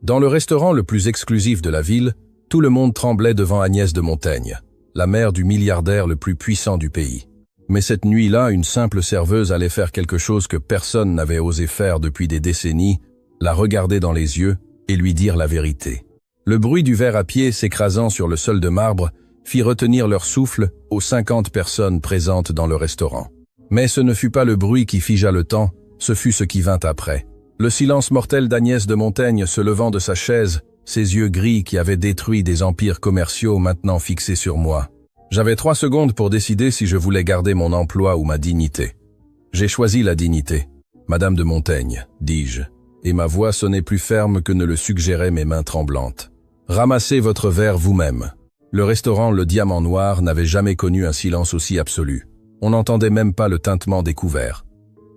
Dans le restaurant le plus exclusif de la ville, tout le monde tremblait devant Agnès de Montaigne, la mère du milliardaire le plus puissant du pays. Mais cette nuit-là, une simple serveuse allait faire quelque chose que personne n'avait osé faire depuis des décennies, la regarder dans les yeux et lui dire la vérité. Le bruit du verre à pied s'écrasant sur le sol de marbre fit retenir leur souffle aux 50 personnes présentes dans le restaurant. Mais ce ne fut pas le bruit qui figea le temps, ce fut ce qui vint après. Le silence mortel d'Agnès de Montaigne se levant de sa chaise, ses yeux gris qui avaient détruit des empires commerciaux maintenant fixés sur moi. J'avais 3 secondes pour décider si je voulais garder mon emploi ou ma dignité. J'ai choisi la dignité. « Madame de Montaigne », dis-je, et ma voix sonnait plus ferme que ne le suggéraient mes mains tremblantes. « Ramassez votre verre vous-même. » Le restaurant Le Diamant Noir n'avait jamais connu un silence aussi absolu. On n'entendait même pas le tintement des couverts.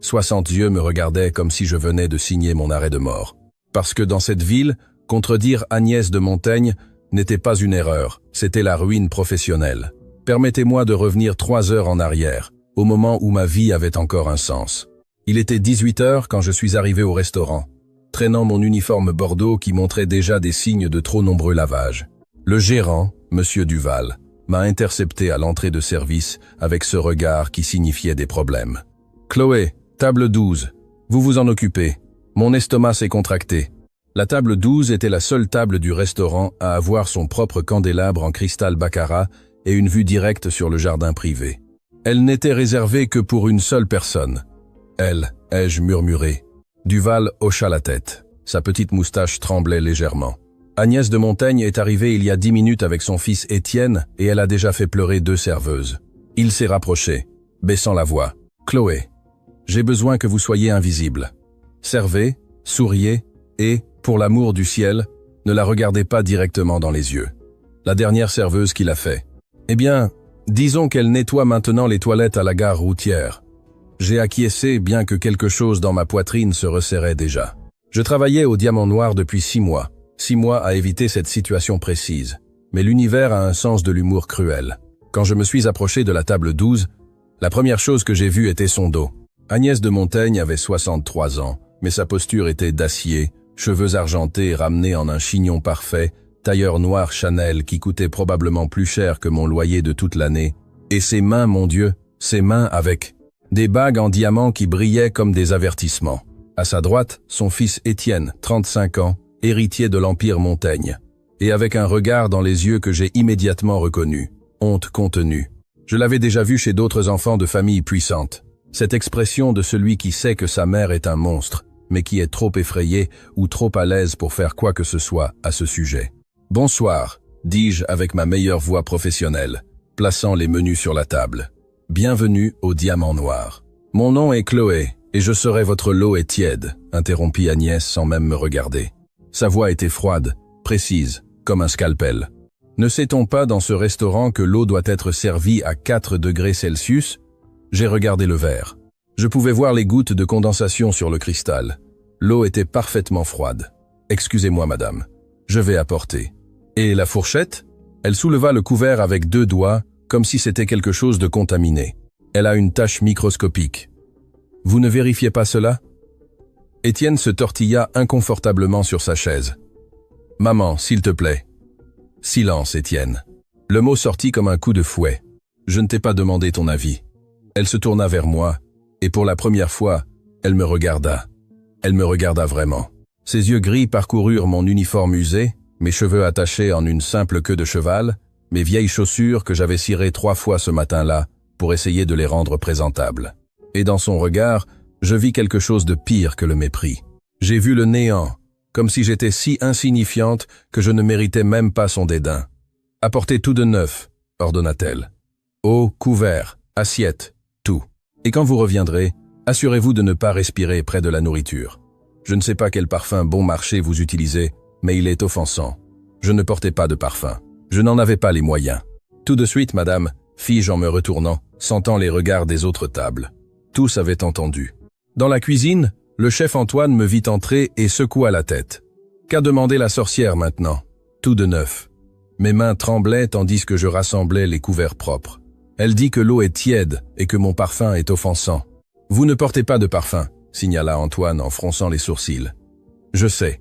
60 yeux me regardaient comme si je venais de signer mon arrêt de mort. Parce que dans cette ville, contredire Agnès de Montaigne n'était pas une erreur, c'était la ruine professionnelle. Permettez-moi de revenir 3 heures en arrière, au moment où ma vie avait encore un sens. Il était 18 heures quand je suis arrivé au restaurant, traînant mon uniforme bordeaux qui montrait déjà des signes de trop nombreux lavages. Le gérant, Monsieur Duval, m'a intercepté à l'entrée de service avec ce regard qui signifiait des problèmes. « Chloé, table 12, vous vous en occupez. Mon estomac s'est contracté. » La table 12 était la seule table du restaurant à avoir son propre candélabre en cristal baccarat et une vue directe sur le jardin privé. Elle n'était réservée que pour une seule personne. Elle, ai-je murmuré. Duval hocha la tête. Sa petite moustache tremblait légèrement. Agnès de Montaigne est arrivée il y a 10 minutes avec son fils Étienne et elle a déjà fait pleurer 2 serveuses. Il s'est rapproché, baissant la voix. « Chloé, j'ai besoin que vous soyez invisible. Servez, souriez et, pour l'amour du ciel, ne la regardez pas directement dans les yeux. » La dernière serveuse qui l'a fait. « Eh bien, disons qu'elle nettoie maintenant les toilettes à la gare routière. » J'ai acquiescé bien que quelque chose dans ma poitrine se resserrait déjà. Je travaillais au Diamant Noir depuis 6 mois. 6 mois à éviter cette situation précise. Mais l'univers a un sens de l'humour cruel. Quand je me suis approché de la table 12, la première chose que j'ai vue était son dos. Agnès de Montaigne avait 63 ans, mais sa posture était d'acier, cheveux argentés ramenés en un chignon parfait, tailleur noir Chanel qui coûtait probablement plus cher que mon loyer de toute l'année, et ses mains, mon Dieu, ses mains avec des bagues en diamant qui brillaient comme des avertissements. À sa droite, son fils Étienne, 35 ans, héritier de l'Empire Montaigne, et avec un regard dans les yeux que j'ai immédiatement reconnu, honte contenue. Je l'avais déjà vu chez d'autres enfants de familles puissantes. Cette expression de celui qui sait que sa mère est un monstre, mais qui est trop effrayé ou trop à l'aise pour faire quoi que ce soit à ce sujet. « Bonsoir », dis-je avec ma meilleure voix professionnelle, plaçant les menus sur la table. « Bienvenue au Diamant Noir. Mon nom est Chloé, et je serai votre l'eau est tiède », interrompit Agnès sans même me regarder. Sa voix était froide, précise, comme un scalpel. Ne sait-on pas dans ce restaurant que l'eau doit être servie à 4 degrés Celsius? J'ai regardé le verre. Je pouvais voir les gouttes de condensation sur le cristal. L'eau était parfaitement froide. « Excusez-moi, madame. Je vais apporter. » « Et la fourchette ?» Elle souleva le couvert avec 2 doigts, comme si c'était quelque chose de contaminé. « Elle a une tache microscopique. »« Vous ne vérifiez pas cela ?» Étienne se tortilla inconfortablement sur sa chaise. « Maman, s'il te plaît. » Silence, Étienne. Le mot sortit comme un coup de fouet. « Je ne t'ai pas demandé ton avis. » Elle se tourna vers moi, et pour la première fois, elle me regarda. Elle me regarda vraiment. Ses yeux gris parcoururent mon uniforme usé, mes cheveux attachés en une simple queue de cheval, mes vieilles chaussures que j'avais cirées 3 fois ce matin-là pour essayer de les rendre présentables. Et dans son regard, je vis quelque chose de pire que le mépris. J'ai vu le néant, comme si j'étais si insignifiante que je ne méritais même pas son dédain. « Apportez tout de neuf », ordonna-t-elle. « Eau, couvert, assiette, tout. Et quand vous reviendrez, assurez-vous de ne pas respirer près de la nourriture. Je ne sais pas quel parfum bon marché vous utilisez, mais il est offensant. Je ne portais pas de parfum. Je n'en avais pas les moyens. Tout de suite, madame, fis-je en me retournant, sentant les regards des autres tables. Tous avaient entendu. Dans la cuisine, le chef Antoine me vit entrer et secoua la tête. Qu'a demandé la sorcière maintenant? Tout de neuf. Mes mains tremblaient tandis que je rassemblais les couverts propres. Elle dit que l'eau est tiède et que mon parfum est offensant. Vous ne portez pas de parfum, signala Antoine en fronçant les sourcils. Je sais.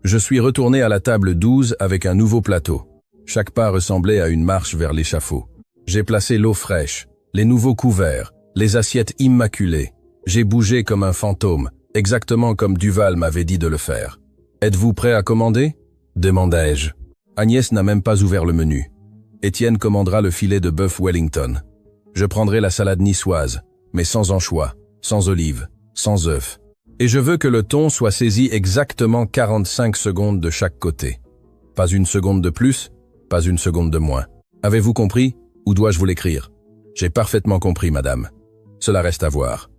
Je suis retourné à la table 12 avec un nouveau plateau. Chaque pas ressemblait à une marche vers l'échafaud. J'ai placé l'eau fraîche, les nouveaux couverts, les assiettes immaculées. J'ai bougé comme un fantôme, exactement comme Duval m'avait dit de le faire. « Êtes-vous prêt à commander ?» demandai-je. Agnès n'a même pas ouvert le menu. Étienne commandera le filet de bœuf Wellington. Je prendrai la salade niçoise, mais sans anchois, sans olives, sans œufs. Et je veux que le thon soit saisi exactement 45 secondes de chaque côté. Pas une seconde de plus, pas une seconde de moins. Avez-vous compris, ou dois-je vous l'écrire? J'ai parfaitement compris, madame. Cela reste à voir.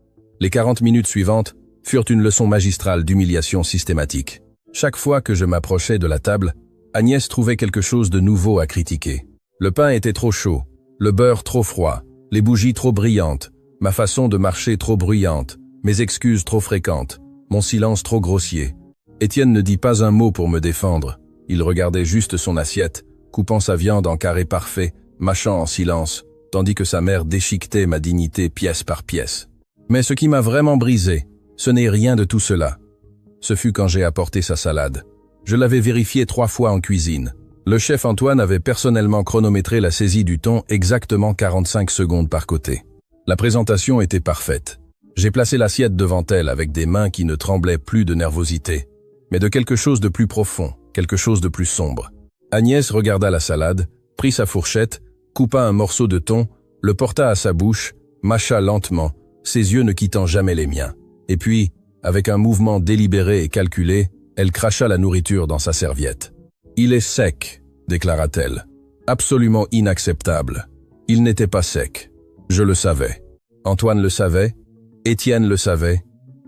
Les 40 minutes suivantes furent une leçon magistrale d'humiliation systématique. Chaque fois que je m'approchais de la table, Agnès trouvait quelque chose de nouveau à critiquer. Le pain était trop chaud, le beurre trop froid, les bougies trop brillantes, ma façon de marcher trop bruyante, mes excuses trop fréquentes, mon silence trop grossier. Étienne ne dit pas un mot pour me défendre. Il regardait juste son assiette, coupant sa viande en carrés parfaits, mâchant en silence, tandis que sa mère déchiquetait ma dignité pièce par pièce. Mais ce qui m'a vraiment brisé, ce n'est rien de tout cela. Ce fut quand j'ai apporté sa salade. Je l'avais vérifié 3 fois en cuisine. Le chef Antoine avait personnellement chronométré la saisie du thon exactement 45 secondes par côté. La présentation était parfaite. J'ai placé l'assiette devant elle avec des mains qui ne tremblaient plus de nervosité, mais de quelque chose de plus profond, quelque chose de plus sombre. Agnès regarda la salade, prit sa fourchette, coupa un morceau de thon, le porta à sa bouche, mâcha lentement, ses yeux ne quittant jamais les miens. Et puis, avec un mouvement délibéré et calculé, elle cracha la nourriture dans sa serviette. « Il est sec », déclara-t-elle. « Absolument inacceptable. Il n'était pas sec. Je le savais. Antoine le savait. Étienne le savait.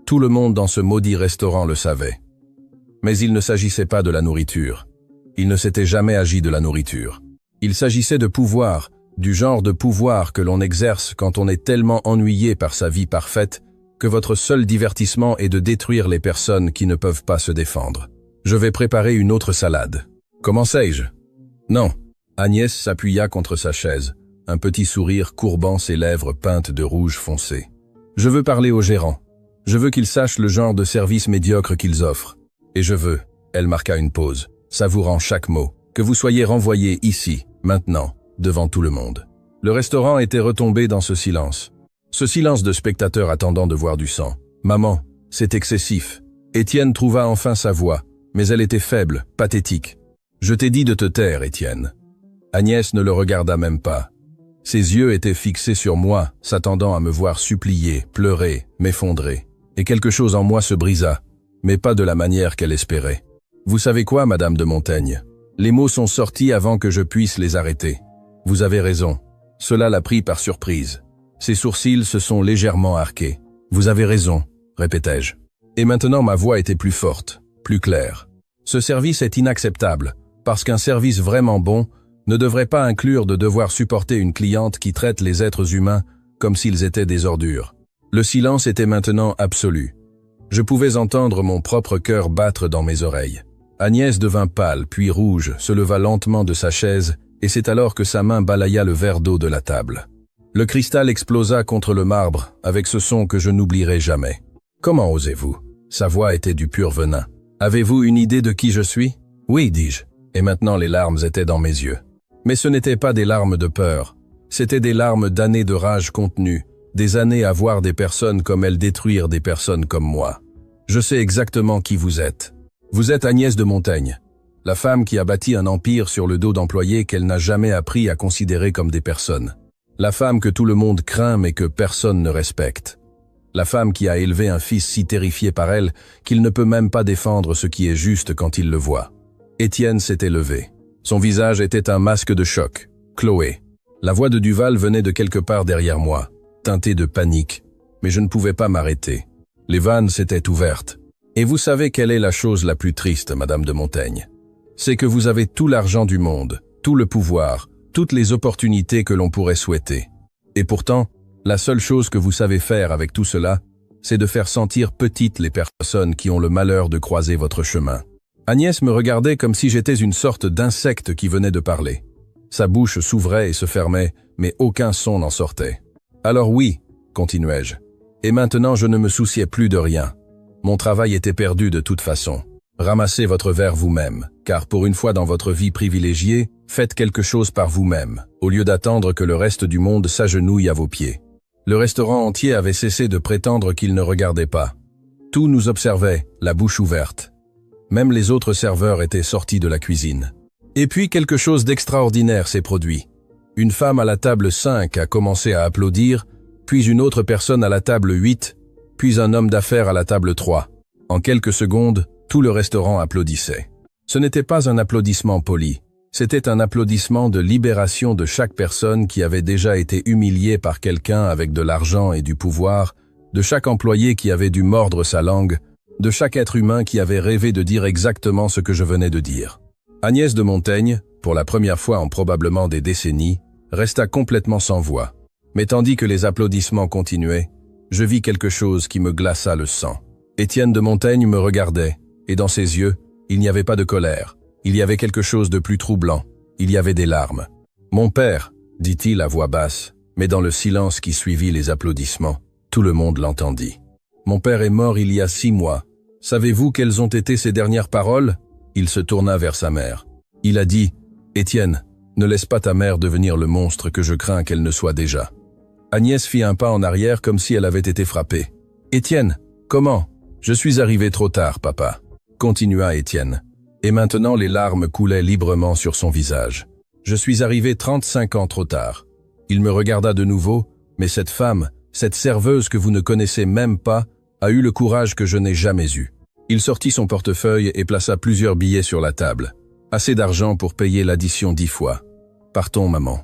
Tout le monde dans ce maudit restaurant le savait. Mais il ne s'agissait pas de la nourriture. Il ne s'était jamais agi de la nourriture. Il s'agissait de pouvoir, du genre de pouvoir que l'on exerce quand on est tellement ennuyé par sa vie parfaite que votre seul divertissement est de détruire les personnes qui ne peuvent pas se défendre. Je vais préparer une autre salade. Commençai-je? Non. Agnès s'appuya contre sa chaise, un petit sourire courbant ses lèvres peintes de rouge foncé. Je veux parler au gérant. Je veux qu'ils sachent le genre de service médiocre qu'ils offrent. Et je veux, elle marqua une pause, savourant chaque mot, que vous soyez renvoyé ici, maintenant, devant tout le monde. Le restaurant était retombé dans ce silence. Ce silence de spectateurs attendant de voir du sang. Maman, c'est excessif. Étienne trouva enfin sa voix, mais elle était faible, pathétique. Je t'ai dit de te taire, Étienne. Agnès ne le regarda même pas. Ses yeux étaient fixés sur moi, s'attendant à me voir supplier, pleurer, m'effondrer. Et quelque chose en moi se brisa, mais pas de la manière qu'elle espérait. Vous savez quoi, Madame de Montaigne? Les mots sont sortis avant que je puisse les arrêter. Vous avez raison. Cela l'a pris par surprise. Ses sourcils se sont légèrement arqués. Vous avez raison, répétai-je. Et maintenant ma voix était plus forte, plus claire. Ce service est inacceptable, parce qu'un service vraiment bon ne devrait pas inclure de devoir supporter une cliente qui traite les êtres humains comme s'ils étaient des ordures. Le silence était maintenant absolu. Je pouvais entendre mon propre cœur battre dans mes oreilles. Agnès devint pâle, puis rouge, se leva lentement de sa chaise, et c'est alors que sa main balaya le verre d'eau de la table. Le cristal explosa contre le marbre, avec ce son que je n'oublierai jamais. « Comment osez-vous » Sa voix était du pur venin. « Avez-vous une idée de qui je suis ?»« Oui, dis-je, et maintenant les larmes étaient dans mes yeux. Mais ce n'étaient pas des larmes de peur, c'était des larmes d'années de rage contenue, des années à voir des personnes comme elles détruire des personnes comme moi. Je sais exactement qui vous êtes. Vous êtes Agnès de Montaigne, la femme qui a bâti un empire sur le dos d'employés qu'elle n'a jamais appris à considérer comme des personnes. La femme que tout le monde craint mais que personne ne respecte. La femme qui a élevé un fils si terrifié par elle qu'il ne peut même pas défendre ce qui est juste quand il le voit. Étienne s'était levé. Son visage était un masque de choc. Chloé. La voix de Duval venait de quelque part derrière moi, teintée de panique, mais je ne pouvais pas m'arrêter. Les vannes s'étaient ouvertes. Et vous savez quelle est la chose la plus triste, Madame de Montaigne? C'est que vous avez tout l'argent du monde, tout le pouvoir, toutes les opportunités que l'on pourrait souhaiter. Et pourtant, la seule chose que vous savez faire avec tout cela, c'est de faire sentir petites les personnes qui ont le malheur de croiser votre chemin. Agnès me regardait comme si j'étais une sorte d'insecte qui venait de parler. Sa bouche s'ouvrait et se fermait, mais aucun son n'en sortait. Alors oui, continuai-je, et maintenant je ne me souciais plus de rien. Mon travail était perdu de toute façon. Ramassez votre verre vous-même, car pour une fois dans votre vie privilégiée, faites quelque chose par vous-même, au lieu d'attendre que le reste du monde s'agenouille à vos pieds. Le restaurant entier avait cessé de prétendre qu'il ne regardait pas. Tout nous observait, la bouche ouverte. Même les autres serveurs étaient sortis de la cuisine. Et puis quelque chose d'extraordinaire s'est produit. Une femme à la table 5 a commencé à applaudir, puis une autre personne à la table 8, puis un homme d'affaires à la table 3. En quelques secondes, tout le restaurant applaudissait. Ce n'était pas un applaudissement poli, c'était un applaudissement de libération de chaque personne qui avait déjà été humiliée par quelqu'un avec de l'argent et du pouvoir, de chaque employé qui avait dû mordre sa langue, de chaque être humain qui avait rêvé de dire exactement ce que je venais de dire. Agnès de Montaigne, pour la première fois en probablement des décennies, resta complètement sans voix. Mais tandis que les applaudissements continuaient, je vis quelque chose qui me glaça le sang. Étienne de Montaigne me regardait, et dans ses yeux, il n'y avait pas de colère. Il y avait quelque chose de plus troublant. Il y avait des larmes. « Mon père », dit-il à voix basse, mais dans le silence qui suivit les applaudissements, tout le monde l'entendit. « Mon père est mort il y a 6 mois. Savez-vous quelles ont été ses dernières paroles ?» Il se tourna vers sa mère. Il a dit « Étienne, ne laisse pas ta mère devenir le monstre que je crains qu'elle ne soit déjà. » Agnès fit un pas en arrière comme si elle avait été frappée. « Étienne, comment ? Je suis arrivé trop tard, papa. » Continua Étienne. Et maintenant les larmes coulaient librement sur son visage. « Je suis arrivé 35 ans trop tard. » Il me regarda de nouveau, mais cette femme, cette serveuse que vous ne connaissez même pas, a eu le courage que je n'ai jamais eu. Il sortit son portefeuille et plaça plusieurs billets sur la table. Assez d'argent pour payer l'addition 10 fois. « Partons, maman. »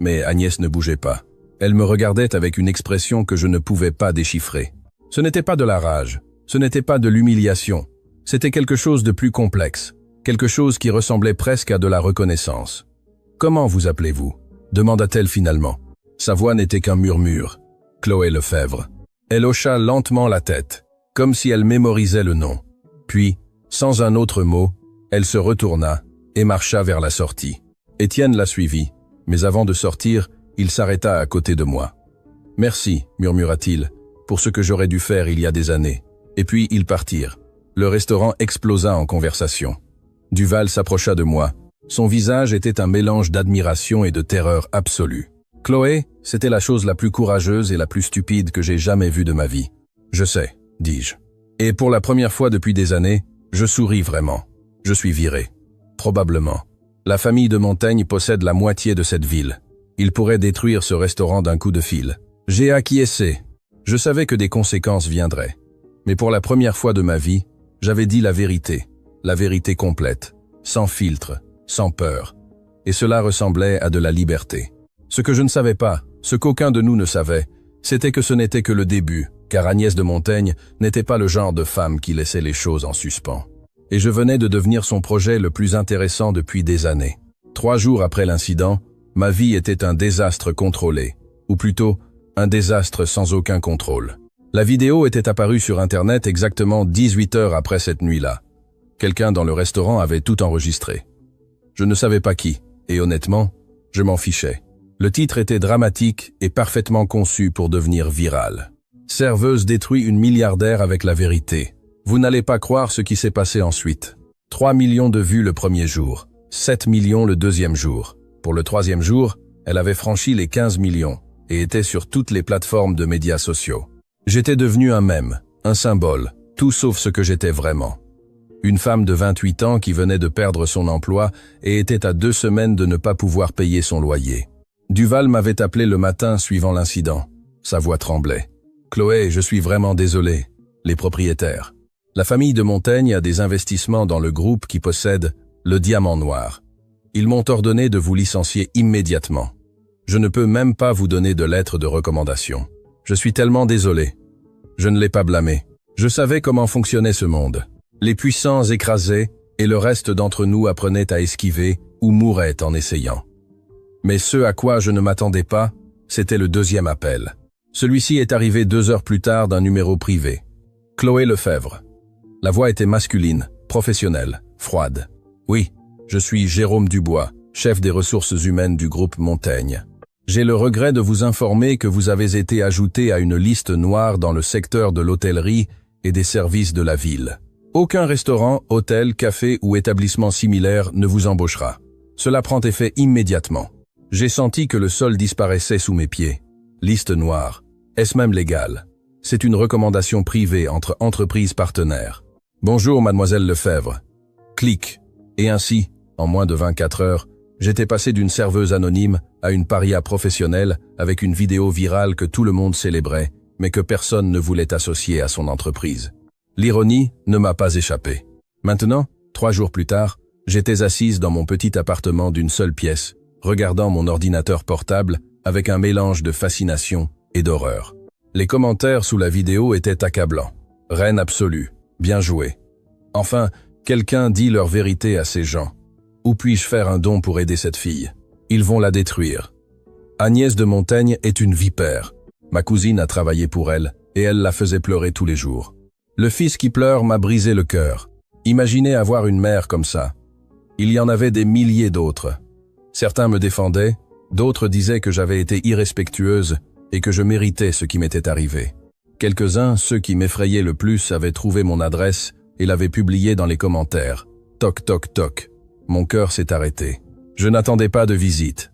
Mais Agnès ne bougeait pas. Elle me regardait avec une expression que je ne pouvais pas déchiffrer. Ce n'était pas de la rage, ce n'était pas de l'humiliation. C'était quelque chose de plus complexe, quelque chose qui ressemblait presque à de la reconnaissance. « Comment vous appelez-vous » demanda-t-elle finalement. Sa voix n'était qu'un murmure. « Chloé Lefebvre. » Elle hocha lentement la tête, comme si elle mémorisait le nom. Puis, sans un autre mot, elle se retourna et marcha vers la sortie. Étienne la suivit, mais avant de sortir, il s'arrêta à côté de moi. « Merci, murmura-t-il, pour ce que j'aurais dû faire il y a des années. » Et puis ils partirent. Le restaurant explosa en conversation. Duval s'approcha de moi. Son visage était un mélange d'admiration et de terreur absolue. « Chloé, c'était la chose la plus courageuse et la plus stupide que j'ai jamais vue de ma vie. »« Je sais, » dis-je. Et pour la première fois depuis des années, je souris vraiment. Je suis viré. Probablement. La famille de Montaigne possède la moitié de cette ville. Ils pourraient détruire ce restaurant d'un coup de fil. J'ai acquiescé. Je savais que des conséquences viendraient. Mais pour la première fois de ma vie, j'avais dit la vérité complète, sans filtre, sans peur. Et cela ressemblait à de la liberté. Ce que je ne savais pas, ce qu'aucun de nous ne savait, c'était que ce n'était que le début, car Agnès de Montaigne n'était pas le genre de femme qui laissait les choses en suspens. Et je venais de devenir son projet le plus intéressant depuis des années. 3 jours après l'incident, ma vie était un désastre contrôlé, ou plutôt, un désastre sans aucun contrôle. La vidéo était apparue sur Internet exactement 18 heures après cette nuit-là. Quelqu'un dans le restaurant avait tout enregistré. Je ne savais pas qui, et honnêtement, je m'en fichais. Le titre était dramatique et parfaitement conçu pour devenir viral. Serveuse détruit une milliardaire avec la vérité. Vous n'allez pas croire ce qui s'est passé ensuite. 3 millions de vues le premier jour, 7 millions le deuxième jour. Pour le 3e jour, elle avait franchi les 15 millions et était sur toutes les plateformes de médias sociaux. J'étais devenu un mème, un symbole, tout sauf ce que j'étais vraiment. Une femme de 28 ans qui venait de perdre son emploi et était à 2 semaines de ne pas pouvoir payer son loyer. Duval m'avait appelé le matin suivant l'incident. Sa voix tremblait. « Chloé, je suis vraiment désolé. Les propriétaires. La famille de Montaigne a des investissements dans le groupe qui possède le diamant noir. Ils m'ont ordonné de vous licencier immédiatement. Je ne peux même pas vous donner de lettre de recommandation. Je suis tellement désolé. Je ne l'ai pas blâmé. Je savais comment fonctionnait ce monde. Les puissants écrasaient et le reste d'entre nous apprenait à esquiver ou mourait en essayant. Mais ce à quoi je ne m'attendais pas, c'était le 2e appel. Celui-ci est arrivé 2 heures plus tard d'un numéro privé. Chloé Lefebvre. La voix était masculine, professionnelle, froide. Oui, je suis Jérôme Dubois, chef des ressources humaines du groupe Montaigne. J'ai le regret de vous informer que vous avez été ajouté à une liste noire dans le secteur de l'hôtellerie et des services de la ville. Aucun restaurant, hôtel, café ou établissement similaire ne vous embauchera. Cela prend effet immédiatement. J'ai senti que le sol disparaissait sous mes pieds. Liste noire. Est-ce même légal? C'est une recommandation privée entre entreprises partenaires. Bonjour mademoiselle Lefebvre. Clic. Et ainsi, en moins de 24 heures, j'étais passé d'une serveuse anonyme à une paria professionnelle avec une vidéo virale que tout le monde célébrait, mais que personne ne voulait associer à son entreprise. L'ironie ne m'a pas échappé. Maintenant, 3 jours plus tard, j'étais assise dans mon petit appartement d'une seule pièce, regardant mon ordinateur portable avec un mélange de fascination et d'horreur. Les commentaires sous la vidéo étaient accablants. Reine absolue, bien joué. Enfin, quelqu'un dit leur vérité à ces gens. Où puis-je faire un don pour aider cette fille? Ils vont la détruire. Agnès de Montaigne est une vipère. Ma cousine a travaillé pour elle, et elle la faisait pleurer tous les jours. Le fils qui pleure m'a brisé le cœur. Imaginez avoir une mère comme ça. Il y en avait des milliers d'autres. Certains me défendaient, d'autres disaient que j'avais été irrespectueuse et que je méritais ce qui m'était arrivé. Quelques-uns, ceux qui m'effrayaient le plus, avaient trouvé mon adresse et l'avaient publiée dans les commentaires. Toc toc toc. Mon cœur s'est arrêté. Je n'attendais pas de visite.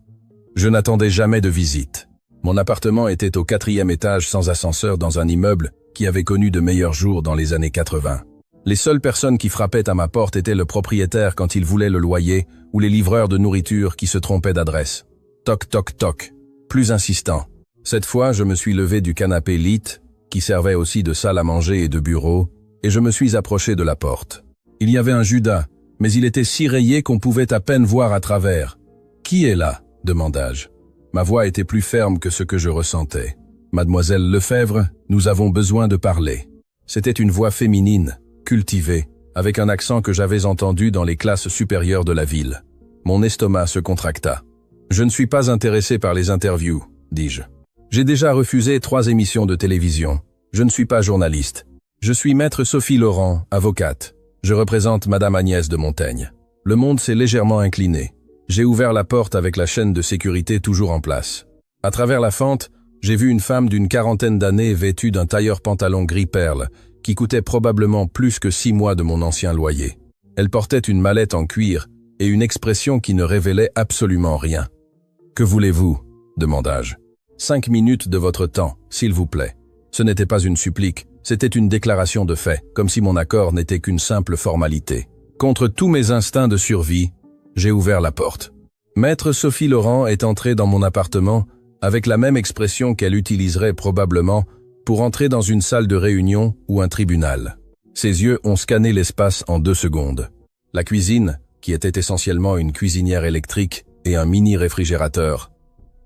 Je n'attendais jamais de visite. Mon appartement était au 4e étage sans ascenseur dans un immeuble qui avait connu de meilleurs jours dans les années 80. Les seules personnes qui frappaient à ma porte étaient le propriétaire quand il voulait le loyer ou les livreurs de nourriture qui se trompaient d'adresse. Toc toc toc. Plus insistant. Cette fois, je me suis levé du canapé lit, qui servait aussi de salle à manger et de bureau, et je me suis approché de la porte. Il y avait un Judas, mais il était si rayé qu'on pouvait à peine voir à travers. « Qui est là ?» demandai-je. Ma voix était plus ferme que ce que je ressentais. « Mademoiselle Lefebvre, nous avons besoin de parler. » C'était une voix féminine, cultivée, avec un accent que j'avais entendu dans les classes supérieures de la ville. Mon estomac se contracta. « Je ne suis pas intéressé par les interviews, » dis-je. « J'ai déjà refusé 3 émissions de télévision. Je ne suis pas journaliste. Je suis maître Sophie Laurent, avocate. Je représente Madame Agnès de Montaigne. » Le monde s'est légèrement incliné. J'ai ouvert la porte avec la chaîne de sécurité toujours en place. À travers la fente, j'ai vu une femme d'une 40aine d'années vêtue d'un tailleur pantalon gris perle, qui coûtait probablement plus que 6 mois de mon ancien loyer. Elle portait une mallette en cuir et une expression qui ne révélait absolument rien. « Que voulez-vous » demandai-je. « 5 minutes de votre temps, s'il vous plaît. » Ce n'était pas une supplique, c'était une déclaration de fait, comme si mon accord n'était qu'une simple formalité. Contre tous mes instincts de survie, j'ai ouvert la porte. Maître Sophie Laurent est entrée dans mon appartement avec la même expression qu'elle utiliserait probablement pour entrer dans une salle de réunion ou un tribunal. Ses yeux ont scanné l'espace en 2 secondes. La cuisine, qui était essentiellement une cuisinière électrique et un mini-réfrigérateur.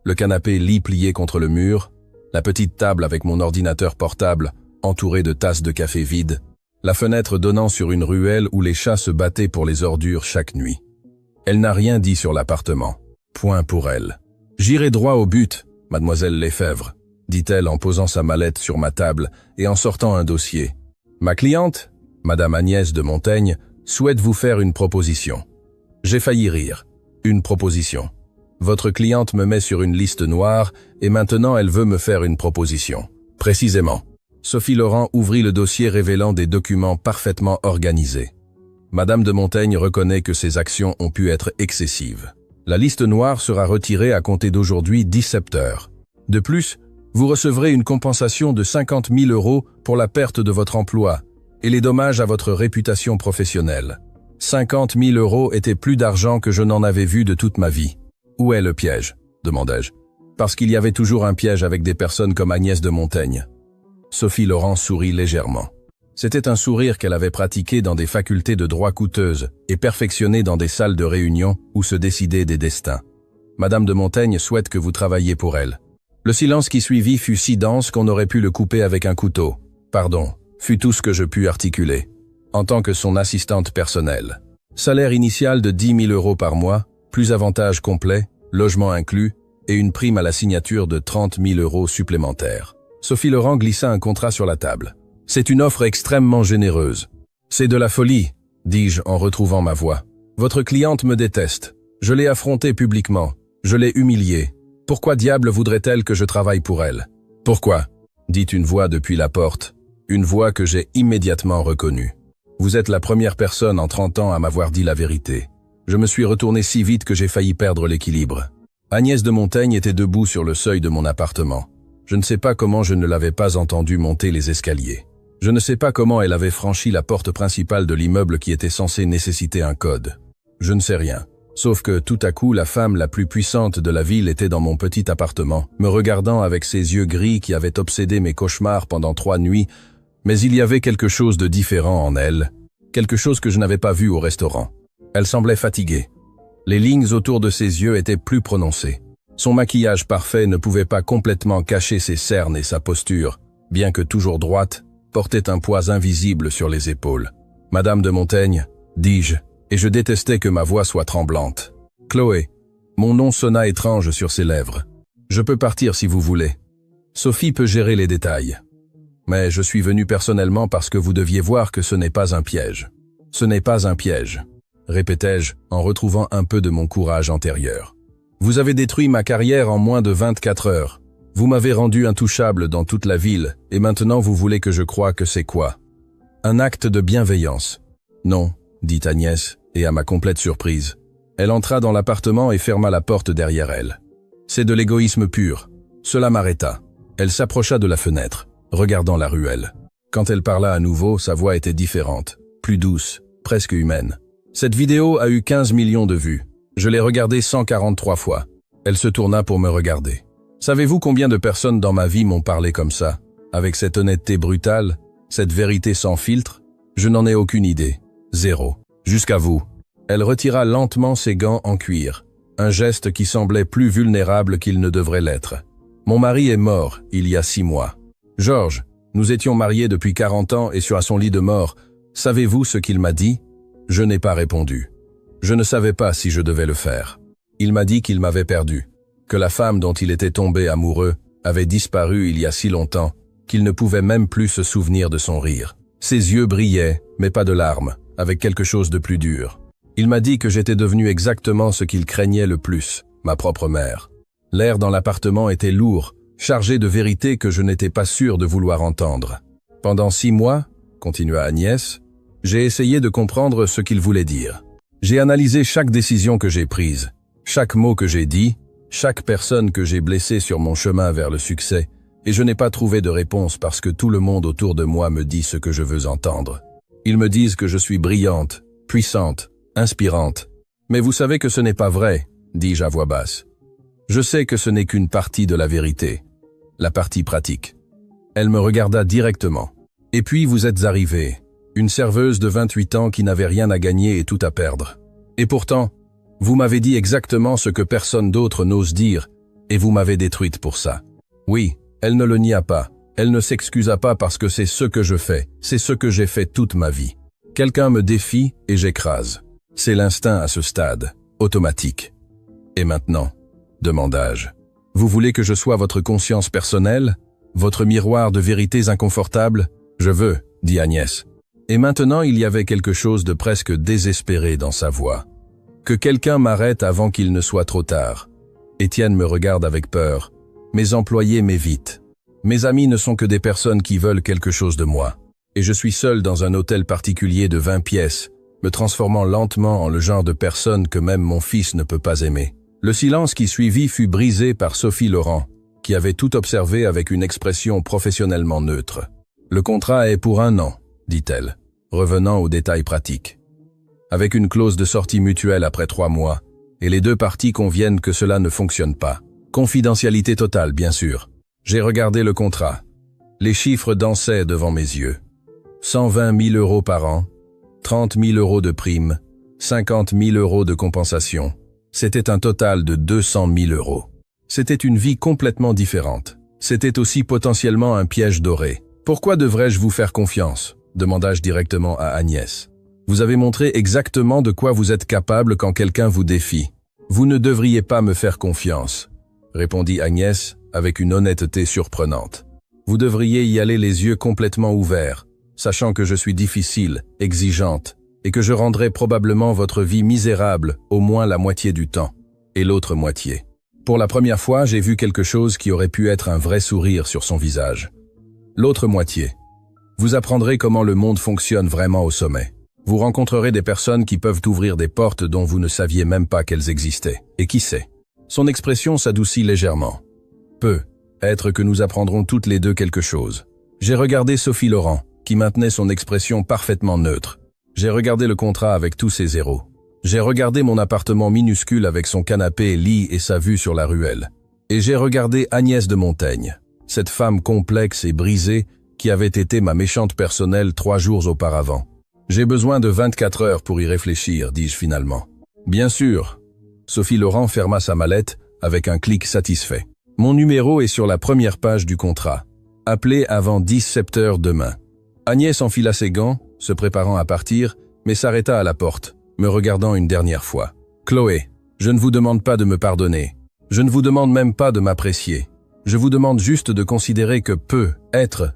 Le canapé lit plié contre le mur, la petite table avec mon ordinateur portable entouré de tasses de café vides, la fenêtre donnant sur une ruelle où les chats se battaient pour les ordures chaque nuit. Elle n'a rien dit sur l'appartement. Point pour elle. « J'irai droit au but, mademoiselle Lefebvre », dit-elle en posant sa mallette sur ma table et en sortant un dossier. « Ma cliente, Madame Agnès de Montaigne, souhaite vous faire une proposition. » J'ai failli rire. Une proposition. Votre cliente me met sur une liste noire et maintenant elle veut me faire une proposition. Précisément. Sophie Laurent ouvrit le dossier révélant des documents parfaitement organisés. Madame de Montaigne reconnaît que ses actions ont pu être excessives. La liste noire sera retirée à compter d'aujourd'hui 17 heures. De plus, vous recevrez une compensation de 50 000 € pour la perte de votre emploi et les dommages à votre réputation professionnelle. 50 000 € était plus d'argent que je n'en avais vu de toute ma vie. Où est le piège ? demandai-je. Parce qu'il y avait toujours un piège avec des personnes comme Agnès de Montaigne. Sophie Laurent sourit légèrement. C'était un sourire qu'elle avait pratiqué dans des facultés de droit coûteuses et perfectionné dans des salles de réunion où se décidaient des destins. Madame de Montaigne souhaite que vous travailliez pour elle. Le silence qui suivit fut si dense qu'on aurait pu le couper avec un couteau. Pardon, fut tout ce que je pus articuler. En tant que son assistante personnelle. Salaire initial de 10 000 € par mois, plus avantages complets, logement inclus, et une prime à la signature de 30 000 € supplémentaires. Sophie Laurent glissa un contrat sur la table. C'est une offre extrêmement généreuse. C'est de la folie, dis-je en retrouvant ma voix. Votre cliente me déteste. Je l'ai affrontée publiquement. Je l'ai humiliée. Pourquoi diable voudrait-elle que je travaille pour elle? Pourquoi? Dit une voix depuis la porte. Une voix que j'ai immédiatement reconnue. Vous êtes la première personne en 30 ans à m'avoir dit la vérité. Je me suis retourné si vite que j'ai failli perdre l'équilibre. Agnès de Montaigne était debout sur le seuil de mon appartement. Je ne sais pas comment je ne l'avais pas entendue monter les escaliers. Je ne sais pas comment elle avait franchi la porte principale de l'immeuble qui était censé nécessiter un code. Je ne sais rien. Sauf que tout à coup, la femme la plus puissante de la ville était dans mon petit appartement, me regardant avec ses yeux gris qui avaient obsédé mes cauchemars pendant 3 nuits, mais il y avait quelque chose de différent en elle, quelque chose que je n'avais pas vu au restaurant. Elle semblait fatiguée. Les lignes autour de ses yeux étaient plus prononcées. Son maquillage parfait ne pouvait pas complètement cacher ses cernes et sa posture, bien que toujours droite, portait un poids invisible sur les épaules. « Madame de Montaigne », dis-je, et je détestais que ma voix soit tremblante. « Chloé ». Mon nom sonna étrange sur ses lèvres. « Je peux partir si vous voulez. Sophie peut gérer les détails. Mais je suis venu personnellement parce que vous deviez voir que ce n'est pas un piège. Ce n'est pas un piège, répétai-je en retrouvant un peu de mon courage antérieur. Vous avez détruit ma carrière en moins de 24 heures. Vous m'avez rendu intouchable dans toute la ville, et maintenant vous voulez que je croie que c'est quoi? Un acte de bienveillance. Non, dit Agnès, et à ma complète surprise. Elle entra dans l'appartement et ferma la porte derrière elle. C'est de l'égoïsme pur. Cela m'arrêta. Elle s'approcha de la fenêtre, regardant la ruelle. Quand elle parla à nouveau, sa voix était différente, plus douce, presque humaine. Cette vidéo a eu 15 millions de vues. Je l'ai regardée 143 fois. Elle se tourna pour me regarder. Savez-vous combien de personnes dans ma vie m'ont parlé comme ça, avec cette honnêteté brutale, cette vérité sans filtre? Je n'en ai aucune idée. Zéro. Jusqu'à vous. Elle retira lentement ses gants en cuir, un geste qui semblait plus vulnérable qu'il ne devrait l'être. Mon mari est mort il y a 6 mois. Georges, nous étions mariés depuis 40 ans et sur son lit de mort. Savez-vous ce qu'il m'a dit? Je n'ai pas répondu. Je ne savais pas si je devais le faire. Il m'a dit qu'il m'avait perdu, que la femme dont il était tombé amoureux avait disparu il y a si longtemps qu'il ne pouvait même plus se souvenir de son rire. Ses yeux brillaient, mais pas de larmes, avec quelque chose de plus dur. Il m'a dit que j'étais devenu exactement ce qu'il craignait le plus, ma propre mère. L'air dans l'appartement était lourd, chargé de vérités que je n'étais pas sûr de vouloir entendre. Pendant 6 mois, continua Agnès, j'ai essayé de comprendre ce qu'il voulait dire. J'ai analysé chaque décision que j'ai prise, chaque mot que j'ai dit, chaque personne que j'ai blessée sur mon chemin vers le succès, et je n'ai pas trouvé de réponse parce que tout le monde autour de moi me dit ce que je veux entendre. Ils me disent que je suis brillante, puissante, inspirante. Mais vous savez que ce n'est pas vrai, dis-je à voix basse. Je sais que ce n'est qu'une partie de la vérité, la partie pratique. Elle me regarda directement. Et puis vous êtes arrivée. Une serveuse de 28 ans qui n'avait rien à gagner et tout à perdre. Et pourtant, vous m'avez dit exactement ce que personne d'autre n'ose dire, et vous m'avez détruite pour ça. Oui, elle ne le nia pas, elle ne s'excusa pas parce que c'est ce que je fais, c'est ce que j'ai fait toute ma vie. Quelqu'un me défie et j'écrase. C'est l'instinct à ce stade, automatique. Et maintenant, demandai-je, vous voulez que je sois votre conscience personnelle, votre miroir de vérités inconfortables? Je veux, dit Agnès. Et maintenant il y avait quelque chose de presque désespéré dans sa voix. Que quelqu'un m'arrête avant qu'il ne soit trop tard. Étienne me regarde avec peur. Mes employés m'évitent. Mes amis ne sont que des personnes qui veulent quelque chose de moi. Et je suis seul dans un hôtel particulier de 20 pièces, me transformant lentement en le genre de personne que même mon fils ne peut pas aimer. Le silence qui suivit fut brisé par Sophie Laurent, qui avait tout observé avec une expression professionnellement neutre. Le contrat est pour 1 an. Dit-elle, revenant aux détails pratiques. Avec une clause de sortie mutuelle après 3 mois, et les 2 parties conviennent que cela ne fonctionne pas. Confidentialité totale, bien sûr. J'ai regardé le contrat. Les chiffres dansaient devant mes yeux. 120 000 euros par an, 30 000 euros de primes, 50 000 euros de compensation. C'était un total de 200 000 euros. C'était une vie complètement différente. C'était aussi potentiellement un piège doré. Pourquoi devrais-je vous faire confiance ? Demandai-je directement à Agnès. Vous avez montré exactement de quoi vous êtes capable quand quelqu'un vous défie. Vous ne devriez pas me faire confiance, répondit Agnès avec une honnêteté surprenante. Vous devriez y aller les yeux complètement ouverts, sachant que je suis difficile, exigeante, et que je rendrai probablement votre vie misérable au moins la moitié du temps, et l'autre moitié. Pour la première fois, j'ai vu quelque chose qui aurait pu être un vrai sourire sur son visage. L'autre moitié. Vous apprendrez comment le monde fonctionne vraiment au sommet. Vous rencontrerez des personnes qui peuvent ouvrir des portes dont vous ne saviez même pas qu'elles existaient. Et qui sait? Son expression s'adoucit légèrement. Peut-être que nous apprendrons toutes les deux quelque chose. J'ai regardé Sophie Laurent, qui maintenait son expression parfaitement neutre. J'ai regardé le contrat avec tous ses zéros. J'ai regardé mon appartement minuscule avec son canapé, lit et sa vue sur la ruelle. Et j'ai regardé Agnès de Montaigne, cette femme complexe et brisée qui avait été ma méchante personnelle 3 jours auparavant. J'ai besoin de 24 heures pour y réfléchir, dis-je finalement. Bien sûr. Sophie Laurent ferma sa mallette avec un clic satisfait. Mon numéro est sur la première page du contrat. Appelez avant 17 heures demain. Agnès enfila ses gants, se préparant à partir, mais s'arrêta à la porte, me regardant une dernière fois. Chloé, je ne vous demande pas de me pardonner. Je ne vous demande même pas de m'apprécier. Je vous demande juste de considérer que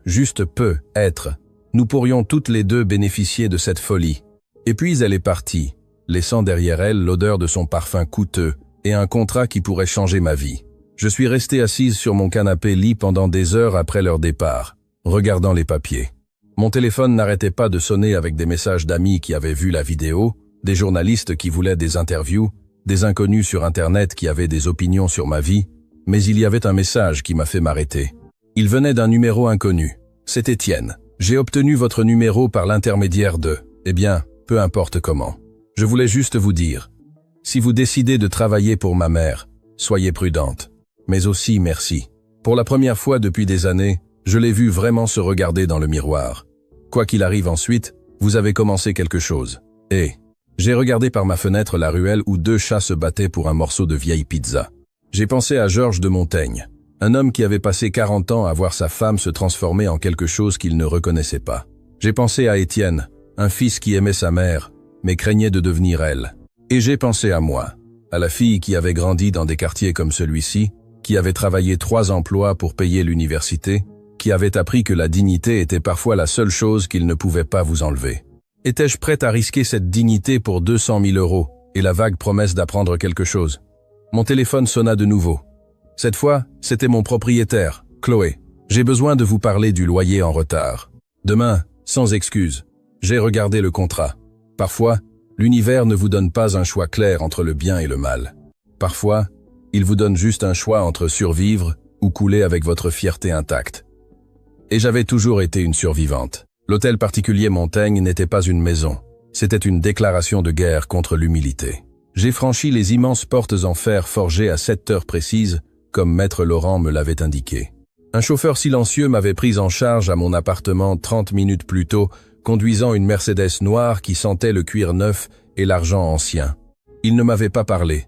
juste peut être, nous pourrions toutes les deux bénéficier de cette folie. Et puis elle est partie, laissant derrière elle l'odeur de son parfum coûteux et un contrat qui pourrait changer ma vie. Je suis resté assise sur mon canapé-lit pendant des heures après leur départ, regardant les papiers. Mon téléphone n'arrêtait pas de sonner avec des messages d'amis qui avaient vu la vidéo, des journalistes qui voulaient des interviews, des inconnus sur Internet qui avaient des opinions sur ma vie, mais il y avait un message qui m'a fait m'arrêter. Il venait d'un numéro inconnu. C'est Étienne. J'ai obtenu votre numéro par l'intermédiaire de... Eh bien, peu importe comment. Je voulais juste vous dire. Si vous décidez de travailler pour ma mère, soyez prudente. Mais aussi merci. Pour la première fois depuis des années, je l'ai vu vraiment se regarder dans le miroir. Quoi qu'il arrive ensuite, vous avez commencé quelque chose. Et j'ai regardé par ma fenêtre la ruelle où 2 chats se battaient pour un morceau de vieille pizza. J'ai pensé à Georges de Montaigne, un homme qui avait passé 40 ans à voir sa femme se transformer en quelque chose qu'il ne reconnaissait pas. J'ai pensé à Étienne, un fils qui aimait sa mère, mais craignait de devenir elle. Et j'ai pensé à moi, à la fille qui avait grandi dans des quartiers comme celui-ci, qui avait travaillé 3 emplois pour payer l'université, qui avait appris que la dignité était parfois la seule chose qu'il ne pouvait pas vous enlever. Étais-je prête à risquer cette dignité pour 200 000 € et la vague promesse d'apprendre quelque chose? Mon téléphone sonna de nouveau. Cette fois, c'était mon propriétaire, Chloé. J'ai besoin de vous parler du loyer en retard. Demain, sans excuse. J'ai regardé le contrat. Parfois, l'univers ne vous donne pas un choix clair entre le bien et le mal. Parfois, il vous donne juste un choix entre survivre ou couler avec votre fierté intacte. Et j'avais toujours été une survivante. L'hôtel particulier Montaigne n'était pas une maison. C'était une déclaration de guerre contre l'humilité. J'ai franchi les immenses portes en fer forgées à 7 heures précises, comme Maître Laurent me l'avait indiqué. Un chauffeur silencieux m'avait pris en charge à mon appartement 30 minutes plus tôt, conduisant une Mercedes noire qui sentait le cuir neuf et l'argent ancien. Il ne m'avait pas parlé.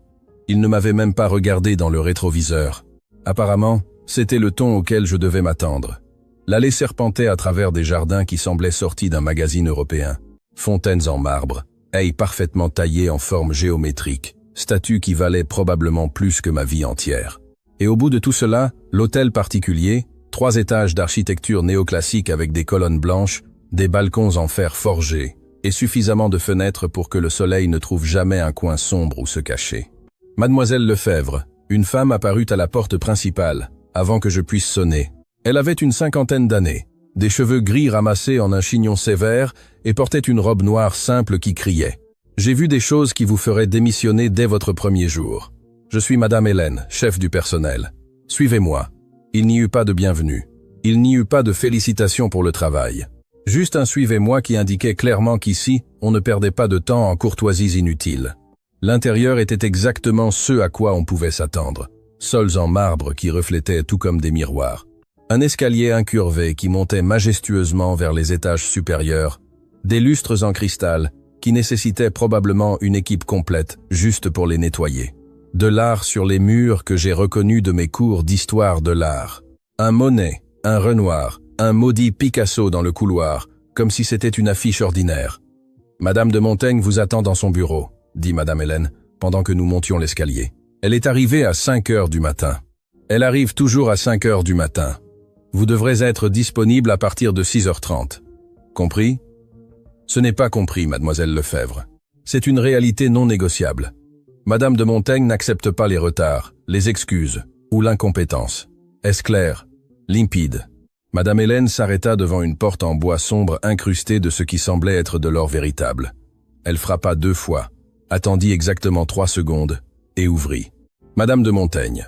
Il ne m'avait même pas regardé dans le rétroviseur. Apparemment, c'était le ton auquel je devais m'attendre. L'allée serpentait à travers des jardins qui semblaient sortis d'un magazine européen. Fontaines en marbre, haies parfaitement taillées en forme géométrique, statues qui valaient probablement plus que ma vie entière. Et au bout de tout cela, l'hôtel particulier, 3 étages d'architecture néoclassique avec des colonnes blanches, des balcons en fer forgé, et suffisamment de fenêtres pour que le soleil ne trouve jamais un coin sombre où se cacher. Mademoiselle Lefebvre, une femme apparut à la porte principale, avant que je puisse sonner. Elle avait une 50aine d'années, des cheveux gris ramassés en un chignon sévère et portait une robe noire simple qui criait « J'ai vu des choses qui vous feraient démissionner dès votre premier jour. Je suis Madame Hélène, chef du personnel. Suivez-moi. » Il n'y eut pas de bienvenue. Il n'y eut pas de félicitations pour le travail. Juste un suivez-moi qui indiquait clairement qu'ici, on ne perdait pas de temps en courtoisies inutiles. L'intérieur était exactement ce à quoi on pouvait s'attendre. Sols en marbre qui reflétaient tout comme des miroirs. Un escalier incurvé qui montait majestueusement vers les étages supérieurs. Des lustres en cristal qui nécessitaient probablement une équipe complète juste pour les nettoyer. De l'art sur les murs que j'ai reconnu de mes cours d'histoire de l'art. Un Monet, un Renoir, un maudit Picasso dans le couloir, comme si c'était une affiche ordinaire. « Madame de Montaigne vous attend dans son bureau », dit Madame Hélène, pendant que nous montions l'escalier. Elle est arrivée à 5 heures du matin. Elle arrive toujours à 5 heures du matin. Vous devrez être disponible à partir de 6h30. Compris? Ce n'est pas compris, mademoiselle Lefebvre. C'est une réalité non négociable. Madame de Montaigne n'accepte pas les retards, les excuses ou l'incompétence. Est-ce clair? Limpide. Madame Hélène s'arrêta devant une porte en bois sombre incrustée de ce qui semblait être de l'or véritable. Elle frappa 2 fois, attendit exactement 3 secondes et ouvrit. Madame de Montaigne.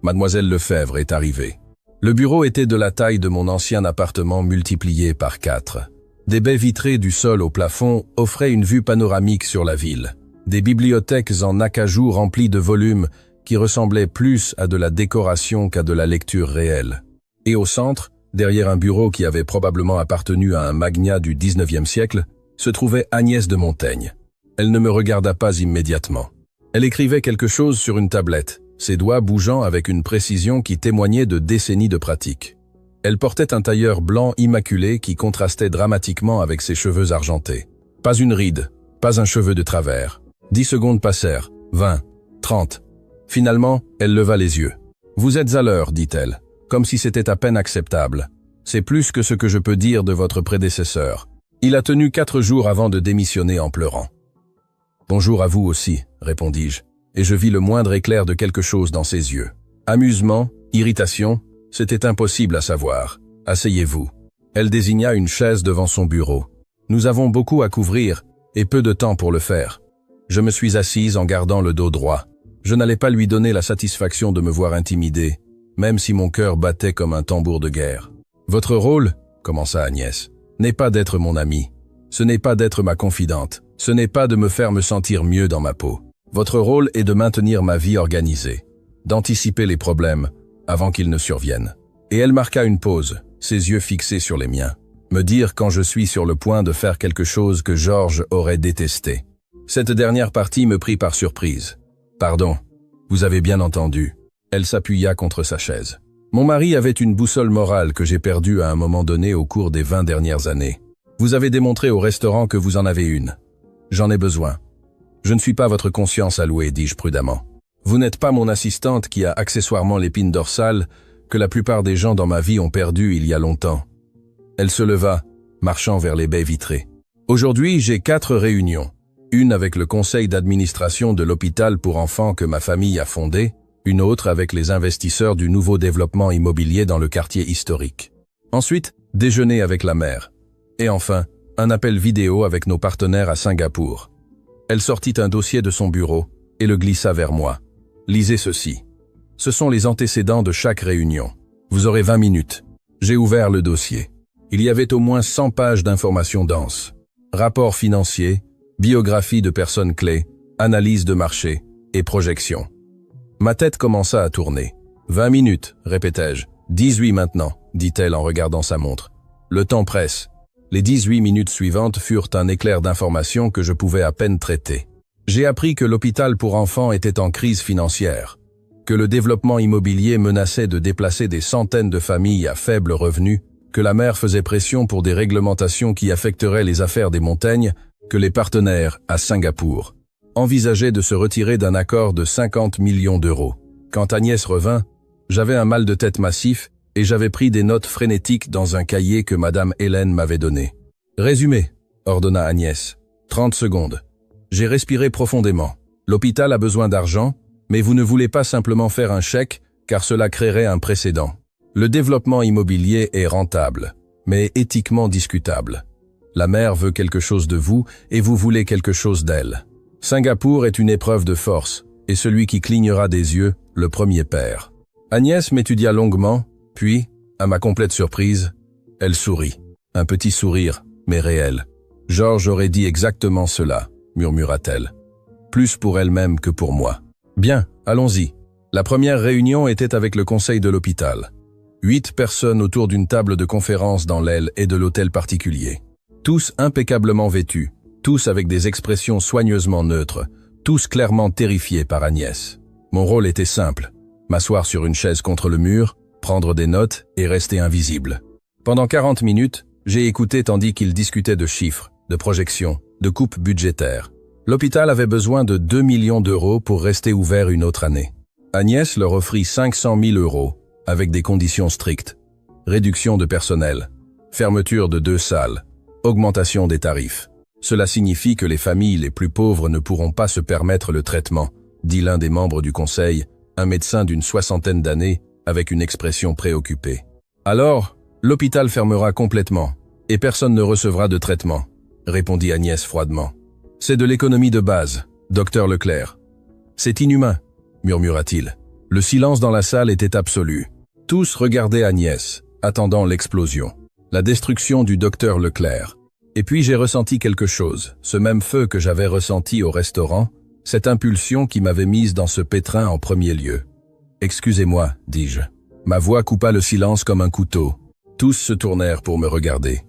Mademoiselle Lefebvre est arrivée. Le bureau était de la taille de mon ancien appartement multiplié par 4. Des baies vitrées du sol au plafond offraient une vue panoramique sur la ville. Des bibliothèques en acajou remplies de volumes qui ressemblaient plus à de la décoration qu'à de la lecture réelle. Et au centre, derrière un bureau qui avait probablement appartenu à un magnat du XIXe siècle, se trouvait Agnès de Montaigne. Elle ne me regarda pas immédiatement. Elle écrivait quelque chose sur une tablette, ses doigts bougeant avec une précision qui témoignait de décennies de pratique. Elle portait un tailleur blanc immaculé qui contrastait dramatiquement avec ses cheveux argentés. Pas une ride, pas un cheveu de travers. 10 secondes passèrent, 20, 30. Finalement, elle leva les yeux. « Vous êtes à l'heure, dit-elle, comme si c'était à peine acceptable. C'est plus que ce que je peux dire de votre prédécesseur. Il a tenu 4 jours avant de démissionner en pleurant. » « Bonjour à vous aussi, répondis-je, et je vis le moindre éclair de quelque chose dans ses yeux. Amusement, irritation, c'était impossible à savoir. Asseyez-vous. Elle désigna une chaise devant son bureau. Nous avons beaucoup à couvrir et peu de temps pour le faire. Je me suis assise en gardant le dos droit. Je n'allais pas lui donner la satisfaction de me voir intimidé, même si mon cœur battait comme un tambour de guerre. Votre rôle, commença Agnès, n'est pas d'être mon amie. Ce n'est pas d'être ma confidente. Ce n'est pas de me faire me sentir mieux dans ma peau. Votre rôle est de maintenir ma vie organisée, d'anticiper les problèmes avant qu'ils ne surviennent. Et elle marqua une pause, ses yeux fixés sur les miens. Me dire quand je suis sur le point de faire quelque chose que Georges aurait détesté. Cette dernière partie me prit par surprise. Pardon, vous avez bien entendu. Elle s'appuya contre sa chaise. Mon mari avait une boussole morale que j'ai perdue à un moment donné au cours des 20 dernières années. Vous avez démontré au restaurant que vous en avez une. J'en ai besoin. Je ne suis pas votre conscience allouée, dis-je prudemment. Vous n'êtes pas mon assistante qui a accessoirement l'épine dorsale que la plupart des gens dans ma vie ont perdue il y a longtemps. Elle se leva, marchant vers les baies vitrées. Aujourd'hui, j'ai 4 réunions. Une avec le conseil d'administration de l'hôpital pour enfants que ma famille a fondé, une autre avec les investisseurs du nouveau développement immobilier dans le quartier historique. Ensuite, déjeuner avec la mère. Et enfin, un appel vidéo avec nos partenaires à Singapour. Elle sortit un dossier de son bureau et le glissa vers moi. Lisez ceci. Ce sont les antécédents de chaque réunion. Vous aurez 20 minutes. J'ai ouvert le dossier. Il y avait au moins 100 pages d'informations denses. Rapports financiers, biographie de personnes clés, analyse de marché et projections. Ma tête commença à tourner. 20 minutes, répétai-je. 18 maintenant, dit-elle en regardant sa montre. Le temps presse. Les 18 minutes suivantes furent un éclair d'informations que je pouvais à peine traiter. J'ai appris que l'hôpital pour enfants était en crise financière, que le développement immobilier menaçait de déplacer des centaines de familles à faible revenu, que la maire faisait pression pour des réglementations qui affecteraient les affaires des montagnes, que les partenaires, à Singapour, envisageaient de se retirer d'un accord de 50 millions d'euros. Quand Agnès revint, j'avais un mal de tête massif et j'avais pris des notes frénétiques dans un cahier que Madame Hélène m'avait donné. « Résumé », ordonna Agnès. 30 secondes. J'ai respiré profondément. L'hôpital a besoin d'argent, mais vous ne voulez pas simplement faire un chèque, car cela créerait un précédent. Le développement immobilier est rentable, mais éthiquement discutable. La mère veut quelque chose de vous et vous voulez quelque chose d'elle. Singapour est une épreuve de force, et celui qui clignera des yeux, le premier perd. Agnès m'étudia longuement, puis, à ma complète surprise, elle sourit. Un petit sourire, mais réel. « Georges aurait dit exactement cela », murmura-t-elle. Plus pour elle-même que pour moi. « Bien, allons-y. » La première réunion était avec le conseil de l'hôpital. 8 personnes autour d'une table de conférence dans l'aile et de l'hôtel particulier. Tous impeccablement vêtus, tous avec des expressions soigneusement neutres, tous clairement terrifiés par Agnès. Mon rôle était simple, m'asseoir sur une chaise contre le mur, prendre des notes et rester invisible. Pendant 40 minutes, j'ai écouté tandis qu'ils discutaient de chiffres, de projections, de coupes budgétaires. L'hôpital avait besoin de 2 millions d'euros pour rester ouvert une autre année. Agnès leur offrit 500 000 euros, avec des conditions strictes. Réduction de personnel, fermeture de 2 salles, augmentation des tarifs. Cela signifie que les familles les plus pauvres ne pourront pas se permettre le traitement, dit l'un des membres du conseil, un médecin d'une 60aine d'années, avec une expression préoccupée. Alors, L'hôpital fermera complètement, et personne ne recevra de traitement, répondit Agnès froidement. C'est de l'économie de base, docteur Leclerc. C'est inhumain, murmura-t-il. Le silence dans la salle était absolu. Tous regardaient Agnès, attendant l'explosion. La destruction du docteur Leclerc. Et puis j'ai ressenti quelque chose, ce même feu que j'avais ressenti au restaurant, cette impulsion qui m'avait mise dans ce pétrin en premier lieu. « Excusez-moi, dis-je. » Ma voix coupa le silence comme un couteau. Tous se tournèrent pour me regarder.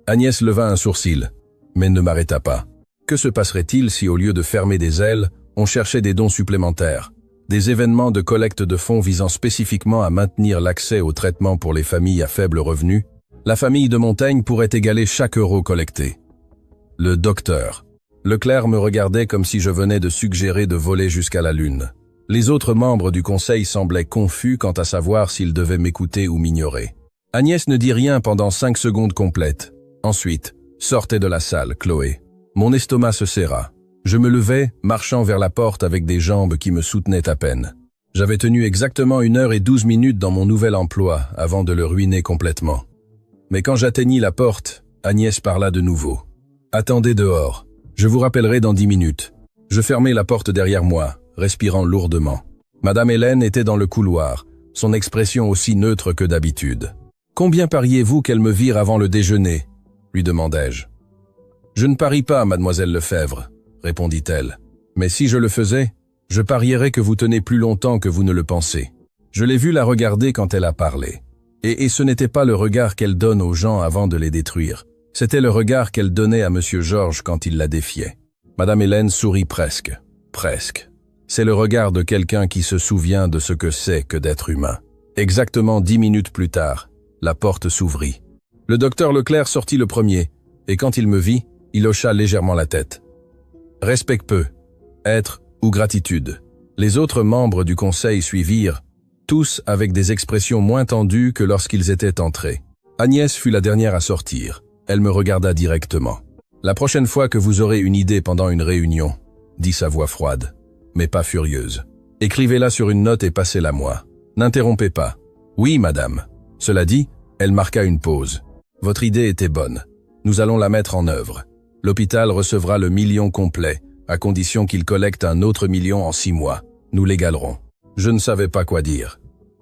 Agnès leva un sourcil, mais ne m'arrêta pas. Que se passerait-il si au lieu de fermer des ailes, on cherchait des dons supplémentaires, des événements de collecte de fonds visant spécifiquement à maintenir l'accès au traitement pour les familles à faible revenu? La famille de Montaigne pourrait égaler chaque euro collecté. Le docteur Leclerc me regardait comme si je venais de suggérer de voler jusqu'à la lune. Les autres membres du conseil semblaient confus quant à savoir s'ils devaient m'écouter ou m'ignorer. Agnès ne dit rien pendant 5 secondes complètes. Ensuite, sortez de la salle, Chloé. Mon estomac se serra. Je me levai, marchant vers la porte avec des jambes qui me soutenaient à peine. J'avais tenu exactement 1 heure et 12 minutes dans mon nouvel emploi avant de le ruiner complètement. Mais quand j'atteignis la porte, Agnès parla de nouveau. « Attendez dehors. Je vous rappellerai dans 10 minutes. » Je fermai la porte derrière moi, respirant lourdement. Madame Hélène était dans le couloir, son expression aussi neutre que d'habitude. « Combien pariez-vous qu'elle me vire avant le déjeuner ?» lui demandai-je. « Je ne parie pas, mademoiselle Lefebvre, » répondit-elle. « Mais si je le faisais, je parierais que vous tenez plus longtemps que vous ne le pensez. » Je l'ai vue la regarder quand elle a parlé. Et ce n'était pas le regard qu'elle donne aux gens avant de les détruire. C'était le regard qu'elle donnait à Monsieur Georges quand il la défiait. Madame Hélène sourit presque. Presque. C'est le regard de quelqu'un qui se souvient de ce que c'est que d'être humain. Exactement 10 minutes plus tard, la porte s'ouvrit. Le docteur Leclerc sortit le premier, et quand il me vit, il hocha légèrement la tête. Respect peu, être ou gratitude. Les autres membres du conseil suivirent, tous avec des expressions moins tendues que lorsqu'ils étaient entrés. Agnès fut la dernière à sortir. Elle me regarda directement. « La prochaine fois que vous aurez une idée pendant une réunion, » dit sa voix froide, mais pas furieuse. « Écrivez-la sur une note et passez-la moi. N'interrompez pas. »« Oui, madame. » Cela dit, elle marqua une pause. « Votre idée était bonne. Nous allons la mettre en œuvre. L'hôpital recevra le 1 million complet, à condition qu'il collecte un autre 1 million en 6 mois. Nous l'égalerons. » Je ne savais pas quoi dire.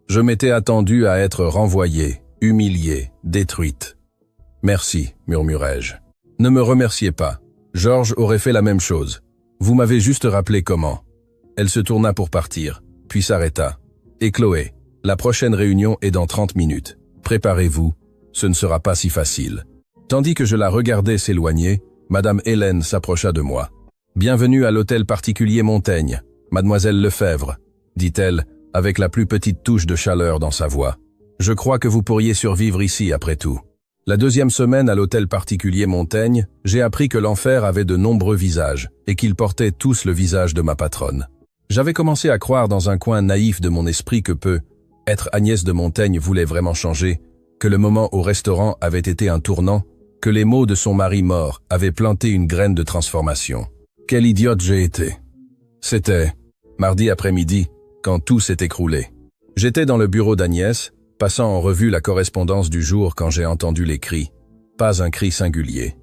Je m'étais attendu à être renvoyée, humiliée, détruite. « Merci, murmurai-je. Ne me remerciez pas. Georges aurait fait la même chose. Vous m'avez juste rappelé comment. » Elle se tourna pour partir, puis s'arrêta. « Et Chloé, la prochaine réunion est dans 30 minutes. Préparez-vous, ce ne sera pas si facile. » Tandis que je la regardais s'éloigner, Madame Hélène s'approcha de moi. « Bienvenue à l'hôtel particulier Montaigne, mademoiselle Lefebvre, » dit-elle, avec la plus petite touche de chaleur dans sa voix. « Je crois que vous pourriez survivre ici après tout. » La 2e semaine à l'hôtel particulier Montaigne, j'ai appris que l'enfer avait de nombreux visages et qu'ils portaient tous le visage de ma patronne. J'avais commencé à croire dans un coin naïf de mon esprit que être Agnès de Montaigne voulait vraiment changer, que le moment au restaurant avait été un tournant, que les mots de son mari mort avaient planté une graine de transformation. Quel idiote j'ai été. C'était mardi après-midi, quand tout s'est écroulé. J'étais dans le bureau d'Agnès, passant en revue la correspondance du jour quand j'ai entendu les cris. Pas un cri singulier.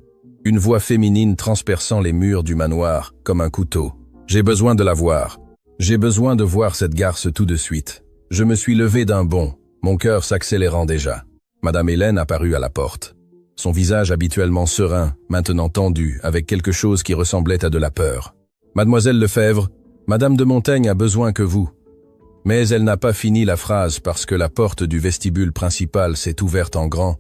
Une voix féminine transperçant les murs du manoir, comme un couteau. J'ai besoin de la voir. J'ai besoin de voir cette garce tout de suite. Je me suis levé d'un bond, mon cœur s'accélérant déjà. Madame Hélène apparut à la porte. Son visage habituellement serein, maintenant tendu, avec quelque chose qui ressemblait à de la peur. « Mademoiselle Lefebvre, Madame de Montaigne a besoin que vous. » Mais elle n'a pas fini la phrase parce que la porte du vestibule principal s'est ouverte en grand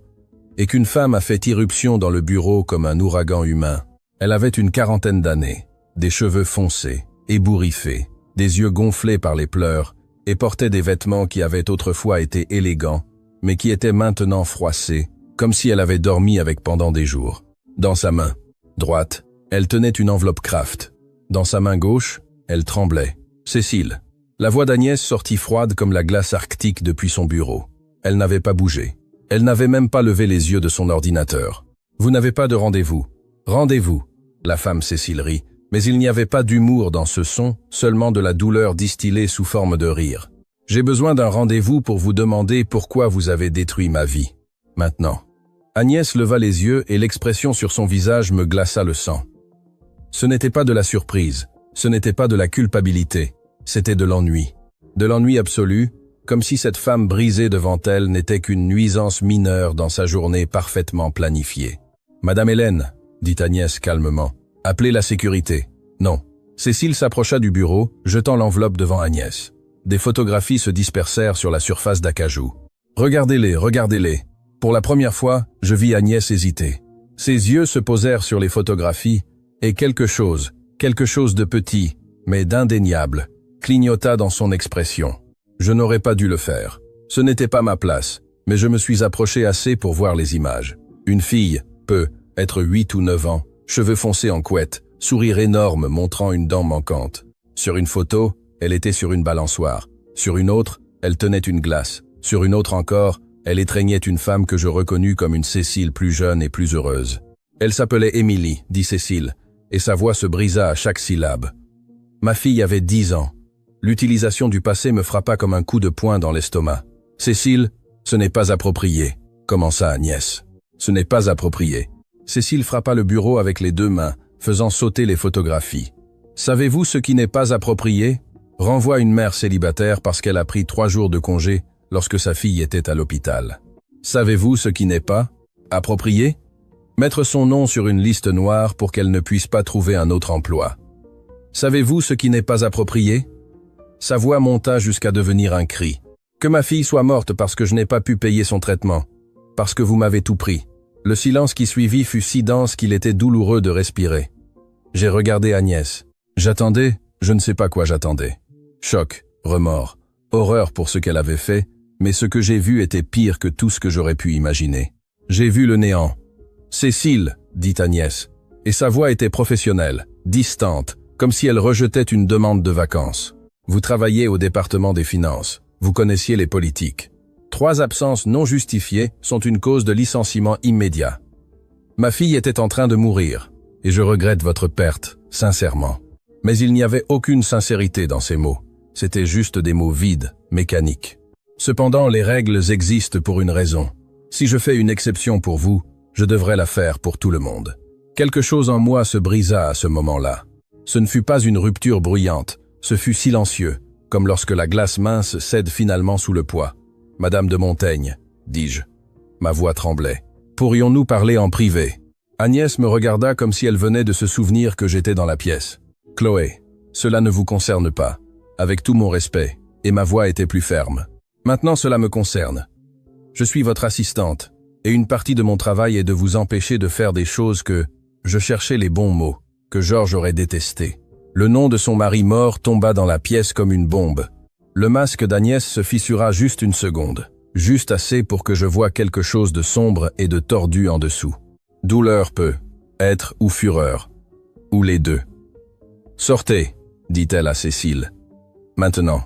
et qu'une femme a fait irruption dans le bureau comme un ouragan humain. Elle avait une 40aine d'années, des cheveux foncés, ébouriffés, des yeux gonflés par les pleurs et portait des vêtements qui avaient autrefois été élégants, mais qui étaient maintenant froissés, comme si elle avait dormi avec pendant des jours. Dans sa main droite, elle tenait une enveloppe Kraft. Dans sa main gauche, elle tremblait. « Cécile !» La voix d'Agnès sortit froide comme la glace arctique depuis son bureau. Elle n'avait pas bougé. Elle n'avait même pas levé les yeux de son ordinateur. « Vous n'avez pas de rendez-vous. »« Rendez-vous !» La femme Cécile rit, mais il n'y avait pas d'humour dans ce son, seulement de la douleur distillée sous forme de rire. « J'ai besoin d'un rendez-vous pour vous demander pourquoi vous avez détruit ma vie. » Maintenant. Agnès leva les yeux et l'expression sur son visage me glaça le sang. Ce n'était pas de la surprise, ce n'était pas de la culpabilité, c'était de l'ennui. De l'ennui absolu, comme si cette femme brisée devant elle n'était qu'une nuisance mineure dans sa journée parfaitement planifiée. « Madame Hélène, dit Agnès calmement, appelez la sécurité. » Non. Cécile s'approcha du bureau, jetant l'enveloppe devant Agnès. Des photographies se dispersèrent sur la surface d'acajou. « Regardez-les, regardez-les. » Pour la première fois, je vis Agnès hésiter. Ses yeux se posèrent sur les photographies, et quelque chose de petit, mais d'indéniable, clignota dans son expression. Je n'aurais pas dû le faire. Ce n'était pas ma place, mais je me suis approché assez pour voir les images. Une fille peut être 8 ou 9 ans, cheveux foncés en couette, sourire énorme montrant une dent manquante. Sur une photo, elle était sur une balançoire. Sur une autre, elle tenait une glace. Sur une autre encore, elle étreignait une femme que je reconnus comme une Cécile plus jeune et plus heureuse. Elle s'appelait Émilie, dit Cécile, et sa voix se brisa à chaque syllabe. Ma fille avait 10 ans. L'utilisation du passé me frappa comme un coup de poing dans l'estomac. « Cécile, ce n'est pas approprié », commença Agnès. « Ce n'est pas approprié. » Cécile frappa le bureau avec les 2 mains, faisant sauter les photographies. « Savez-vous ce qui n'est pas approprié ? Renvoie une mère célibataire parce qu'elle a pris 3 jours de congé lorsque sa fille était à l'hôpital. Savez-vous ce qui n'est pas approprié ? Mettre son nom sur une liste noire pour qu'elle ne puisse pas trouver un autre emploi. Savez-vous ce qui n'est pas approprié ? Sa voix monta jusqu'à devenir un cri. Que ma fille soit morte parce que je n'ai pas pu payer son traitement. Parce que vous m'avez tout pris. Le silence qui suivit fut si dense qu'il était douloureux de respirer. J'ai regardé Agnès. J'attendais, je ne sais pas quoi j'attendais. Choc, remords, horreur pour ce qu'elle avait fait, mais ce que j'ai vu était pire que tout ce que j'aurais pu imaginer. J'ai vu le néant. « Cécile », dit Agnès, et sa voix était professionnelle, distante, comme si elle rejetait une demande de vacances. Vous travaillez au département des finances, vous connaissiez les politiques. 3 absences non justifiées sont une cause de licenciement immédiat. Ma fille était en train de mourir, et je regrette votre perte, sincèrement. Mais il n'y avait aucune sincérité dans ces mots. C'était juste des mots vides, mécaniques. Cependant, les règles existent pour une raison. Si je fais une exception pour vous, je devrais la faire pour tout le monde. Quelque chose en moi se brisa à ce moment-là. Ce ne fut pas une rupture bruyante, ce fut silencieux, comme lorsque la glace mince cède finalement sous le poids. « Madame de Montaigne, dis-je. » Ma voix tremblait. « Pourrions-nous parler en privé ?» Agnès me regarda comme si elle venait de se souvenir que j'étais dans la pièce. « Chloé, cela ne vous concerne pas. Avec tout mon respect. » Et ma voix était plus ferme. « Maintenant cela me concerne. Je suis votre assistante. Et une partie de mon travail est de vous empêcher de faire des choses que, je cherchais les bons mots, que Georges aurait détesté. Le nom de son mari mort tomba dans la pièce comme une bombe. Le masque d'Agnès se fissura juste une seconde, juste assez pour que je voie quelque chose de sombre et de tordu en dessous. Douleur peut être ou fureur, ou les deux. « Sortez, dit-elle à Cécile. Maintenant,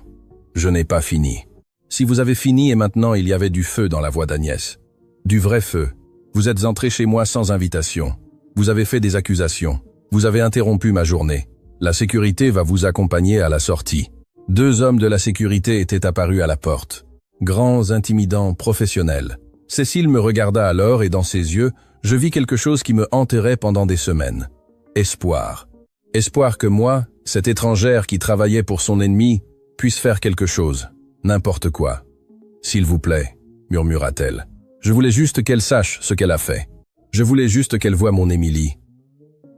je n'ai pas fini. Si vous avez fini et maintenant il y avait du feu dans la voix d'Agnès. Du vrai feu. Vous êtes entré chez moi sans invitation. Vous avez fait des accusations. Vous avez interrompu ma journée. La sécurité va vous accompagner à la sortie. 2 hommes de la sécurité étaient apparus à la porte. Grands, intimidants, professionnels. Cécile me regarda alors et dans ses yeux, je vis quelque chose qui me hanterait pendant des semaines. Espoir. Espoir que moi, cette étrangère qui travaillait pour son ennemi, puisse faire quelque chose. N'importe quoi. « S'il vous plaît », murmura-t-elle. Je voulais juste qu'elle sache ce qu'elle a fait. Je voulais juste qu'elle voie mon Émilie.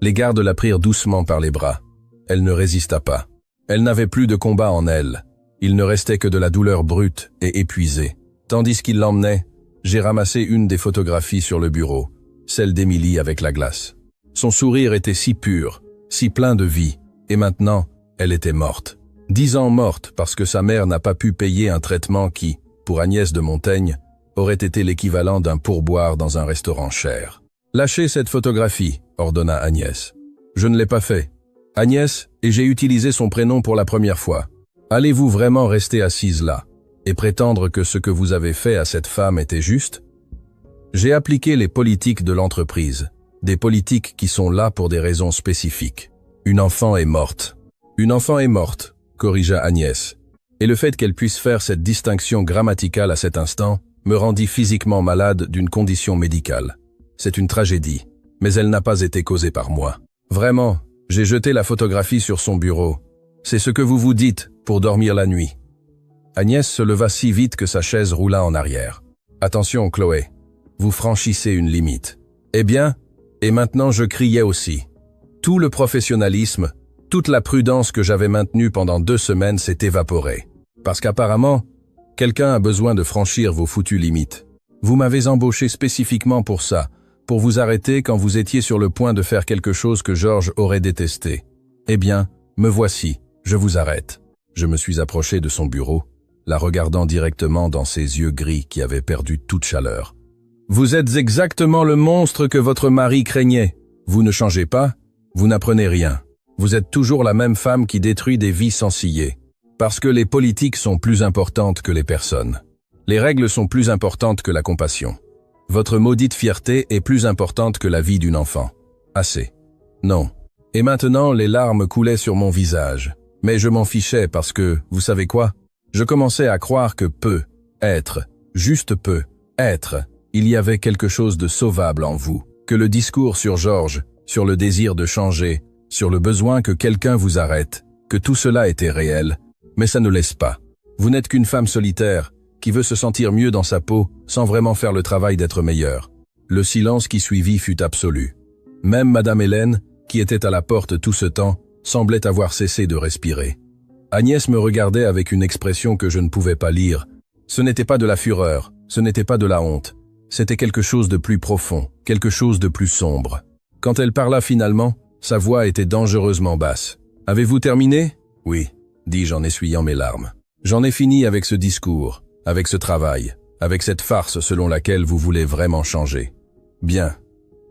Les gardes la prirent doucement par les bras. Elle ne résista pas. Elle n'avait plus de combat en elle. Il ne restait que de la douleur brute et épuisée. Tandis qu'il l'emmenait, j'ai ramassé une des photographies sur le bureau, celle d'Émilie avec la glace. Son sourire était si pur, si plein de vie, et maintenant, elle était morte. 10 ans morte parce que sa mère n'a pas pu payer un traitement qui, pour Agnès de Montaigne, aurait été l'équivalent d'un pourboire dans un restaurant cher. « Lâchez cette photographie », ordonna Agnès. Je ne l'ai pas fait. Agnès, et j'ai utilisé son prénom pour la première fois. Allez-vous vraiment rester assise là et prétendre que ce que vous avez fait à cette femme était juste? J'ai appliqué les politiques de l'entreprise, des politiques qui sont là pour des raisons spécifiques. Une enfant est morte. Une enfant est morte, corrigea Agnès. Et le fait qu'elle puisse faire cette distinction grammaticale à cet instant me rendit physiquement malade d'une condition médicale. C'est une tragédie, mais elle n'a pas été causée par moi. Vraiment, j'ai jeté la photographie sur son bureau. C'est ce que vous vous dites pour dormir la nuit. Agnès se leva si vite que sa chaise roula en arrière. Attention, Chloé, vous franchissez une limite. Eh bien, et maintenant je criais aussi. Tout le professionnalisme, toute la prudence que j'avais maintenue pendant 2 semaines s'est évaporée. Parce qu'apparemment, quelqu'un a besoin de franchir vos foutues limites. Vous m'avez embauché spécifiquement pour ça, pour vous arrêter quand vous étiez sur le point de faire quelque chose que Georges aurait détesté. Eh bien, me voici, je vous arrête. Je me suis approché de son bureau, la regardant directement dans ses yeux gris qui avaient perdu toute chaleur. Vous êtes exactement le monstre que votre mari craignait. Vous ne changez pas, vous n'apprenez rien. Vous êtes toujours la même femme qui détruit des vies sans ciller. Parce que les politiques sont plus importantes que les personnes. Les règles sont plus importantes que la compassion. Votre maudite fierté est plus importante que la vie d'une enfant. Assez. Non. Et maintenant, les larmes coulaient sur mon visage. Mais je m'en fichais parce que, vous savez quoi? Je commençais à croire que juste peu, il y avait quelque chose de sauvable en vous. Que le discours sur Georges, sur le désir de changer, sur le besoin que quelqu'un vous arrête, que tout cela était réel, mais ça ne laisse pas. Vous n'êtes qu'une femme solitaire, qui veut se sentir mieux dans sa peau, sans vraiment faire le travail d'être meilleure. Le silence qui suivit fut absolu. Même Madame Hélène, qui était à la porte tout ce temps, semblait avoir cessé de respirer. Agnès me regardait avec une expression que je ne pouvais pas lire. Ce n'était pas de la fureur, ce n'était pas de la honte. C'était quelque chose de plus profond, quelque chose de plus sombre. Quand elle parla finalement, sa voix était dangereusement basse. « Avez-vous terminé ?»« Oui », dis-je en essuyant mes larmes. « J'en ai fini avec ce discours, avec ce travail, avec cette farce selon laquelle vous voulez vraiment changer. » « Bien. »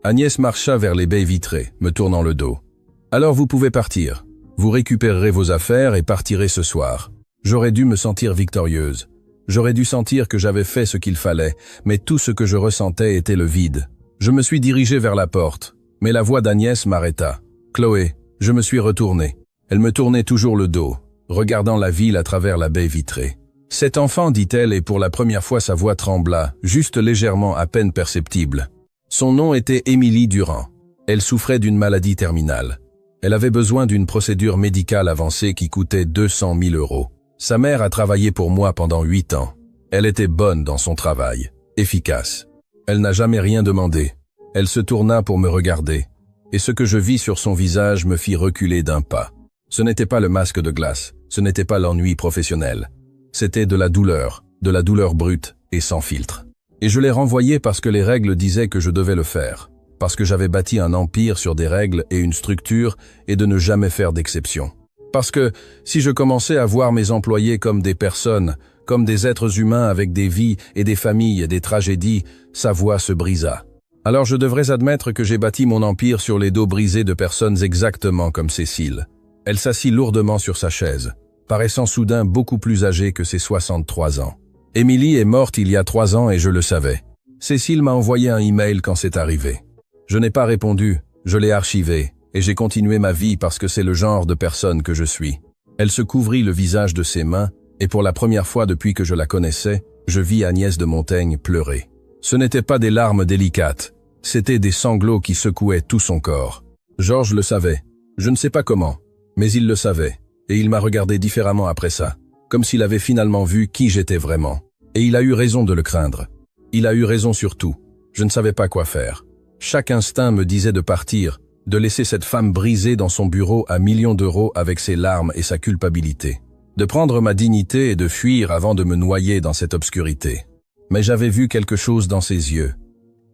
Agnès marcha vers les baies vitrées, me tournant le dos. « Alors vous pouvez partir. Vous récupérerez vos affaires et partirez ce soir. J'aurais dû me sentir victorieuse. J'aurais dû sentir que j'avais fait ce qu'il fallait, mais tout ce que je ressentais était le vide. Je me suis dirigé vers la porte, mais la voix d'Agnès m'arrêta. « Chloé, je me suis retourné. » Elle me tournait toujours le dos, regardant la ville à travers la baie vitrée. « Cet enfant, dit-elle, et pour la première fois sa voix trembla, juste légèrement à peine perceptible. Son nom était Émilie Durand. Elle souffrait d'une maladie terminale. Elle avait besoin d'une procédure médicale avancée qui coûtait 200 000 €. Sa mère a travaillé pour moi pendant 8 ans. Elle était bonne dans son travail, efficace. Elle n'a jamais rien demandé. Elle se tourna pour me regarder, et ce que je vis sur son visage me fit reculer d'un pas. Ce n'était pas le masque de glace, ce n'était pas l'ennui professionnel. C'était de la douleur brute et sans filtre. Et je l'ai renvoyé parce que les règles disaient que je devais le faire, parce que j'avais bâti un empire sur des règles et une structure et de ne jamais faire d'exception. Parce que si je commençais à voir mes employés comme des personnes, comme des êtres humains avec des vies et des familles et des tragédies, sa voix se brisa. Alors je devrais admettre que j'ai bâti mon empire sur les dos brisés de personnes exactement comme Cécile. Elle s'assit lourdement sur sa chaise, paraissant soudain beaucoup plus âgée que ses 63 ans. Émilie est morte il y a 3 ans et je le savais. Cécile m'a envoyé un email quand c'est arrivé. Je n'ai pas répondu, je l'ai archivé, et j'ai continué ma vie parce que c'est le genre de personne que je suis. Elle se couvrit le visage de ses mains, et pour la première fois depuis que je la connaissais, je vis Agnès de Montaigne pleurer. Ce n'étaient pas des larmes délicates, c'étaient des sanglots qui secouaient tout son corps. Georges le savait, je ne sais pas comment, mais il le savait, et il m'a regardé différemment après ça, comme s'il avait finalement vu qui j'étais vraiment. Et il a eu raison de le craindre. Il a eu raison sur tout. Je ne savais pas quoi faire. Chaque instinct me disait de partir, de laisser cette femme brisée dans son bureau à millions d'euros avec ses larmes et sa culpabilité. De prendre ma dignité et de fuir avant de me noyer dans cette obscurité. Mais j'avais vu quelque chose dans ses yeux.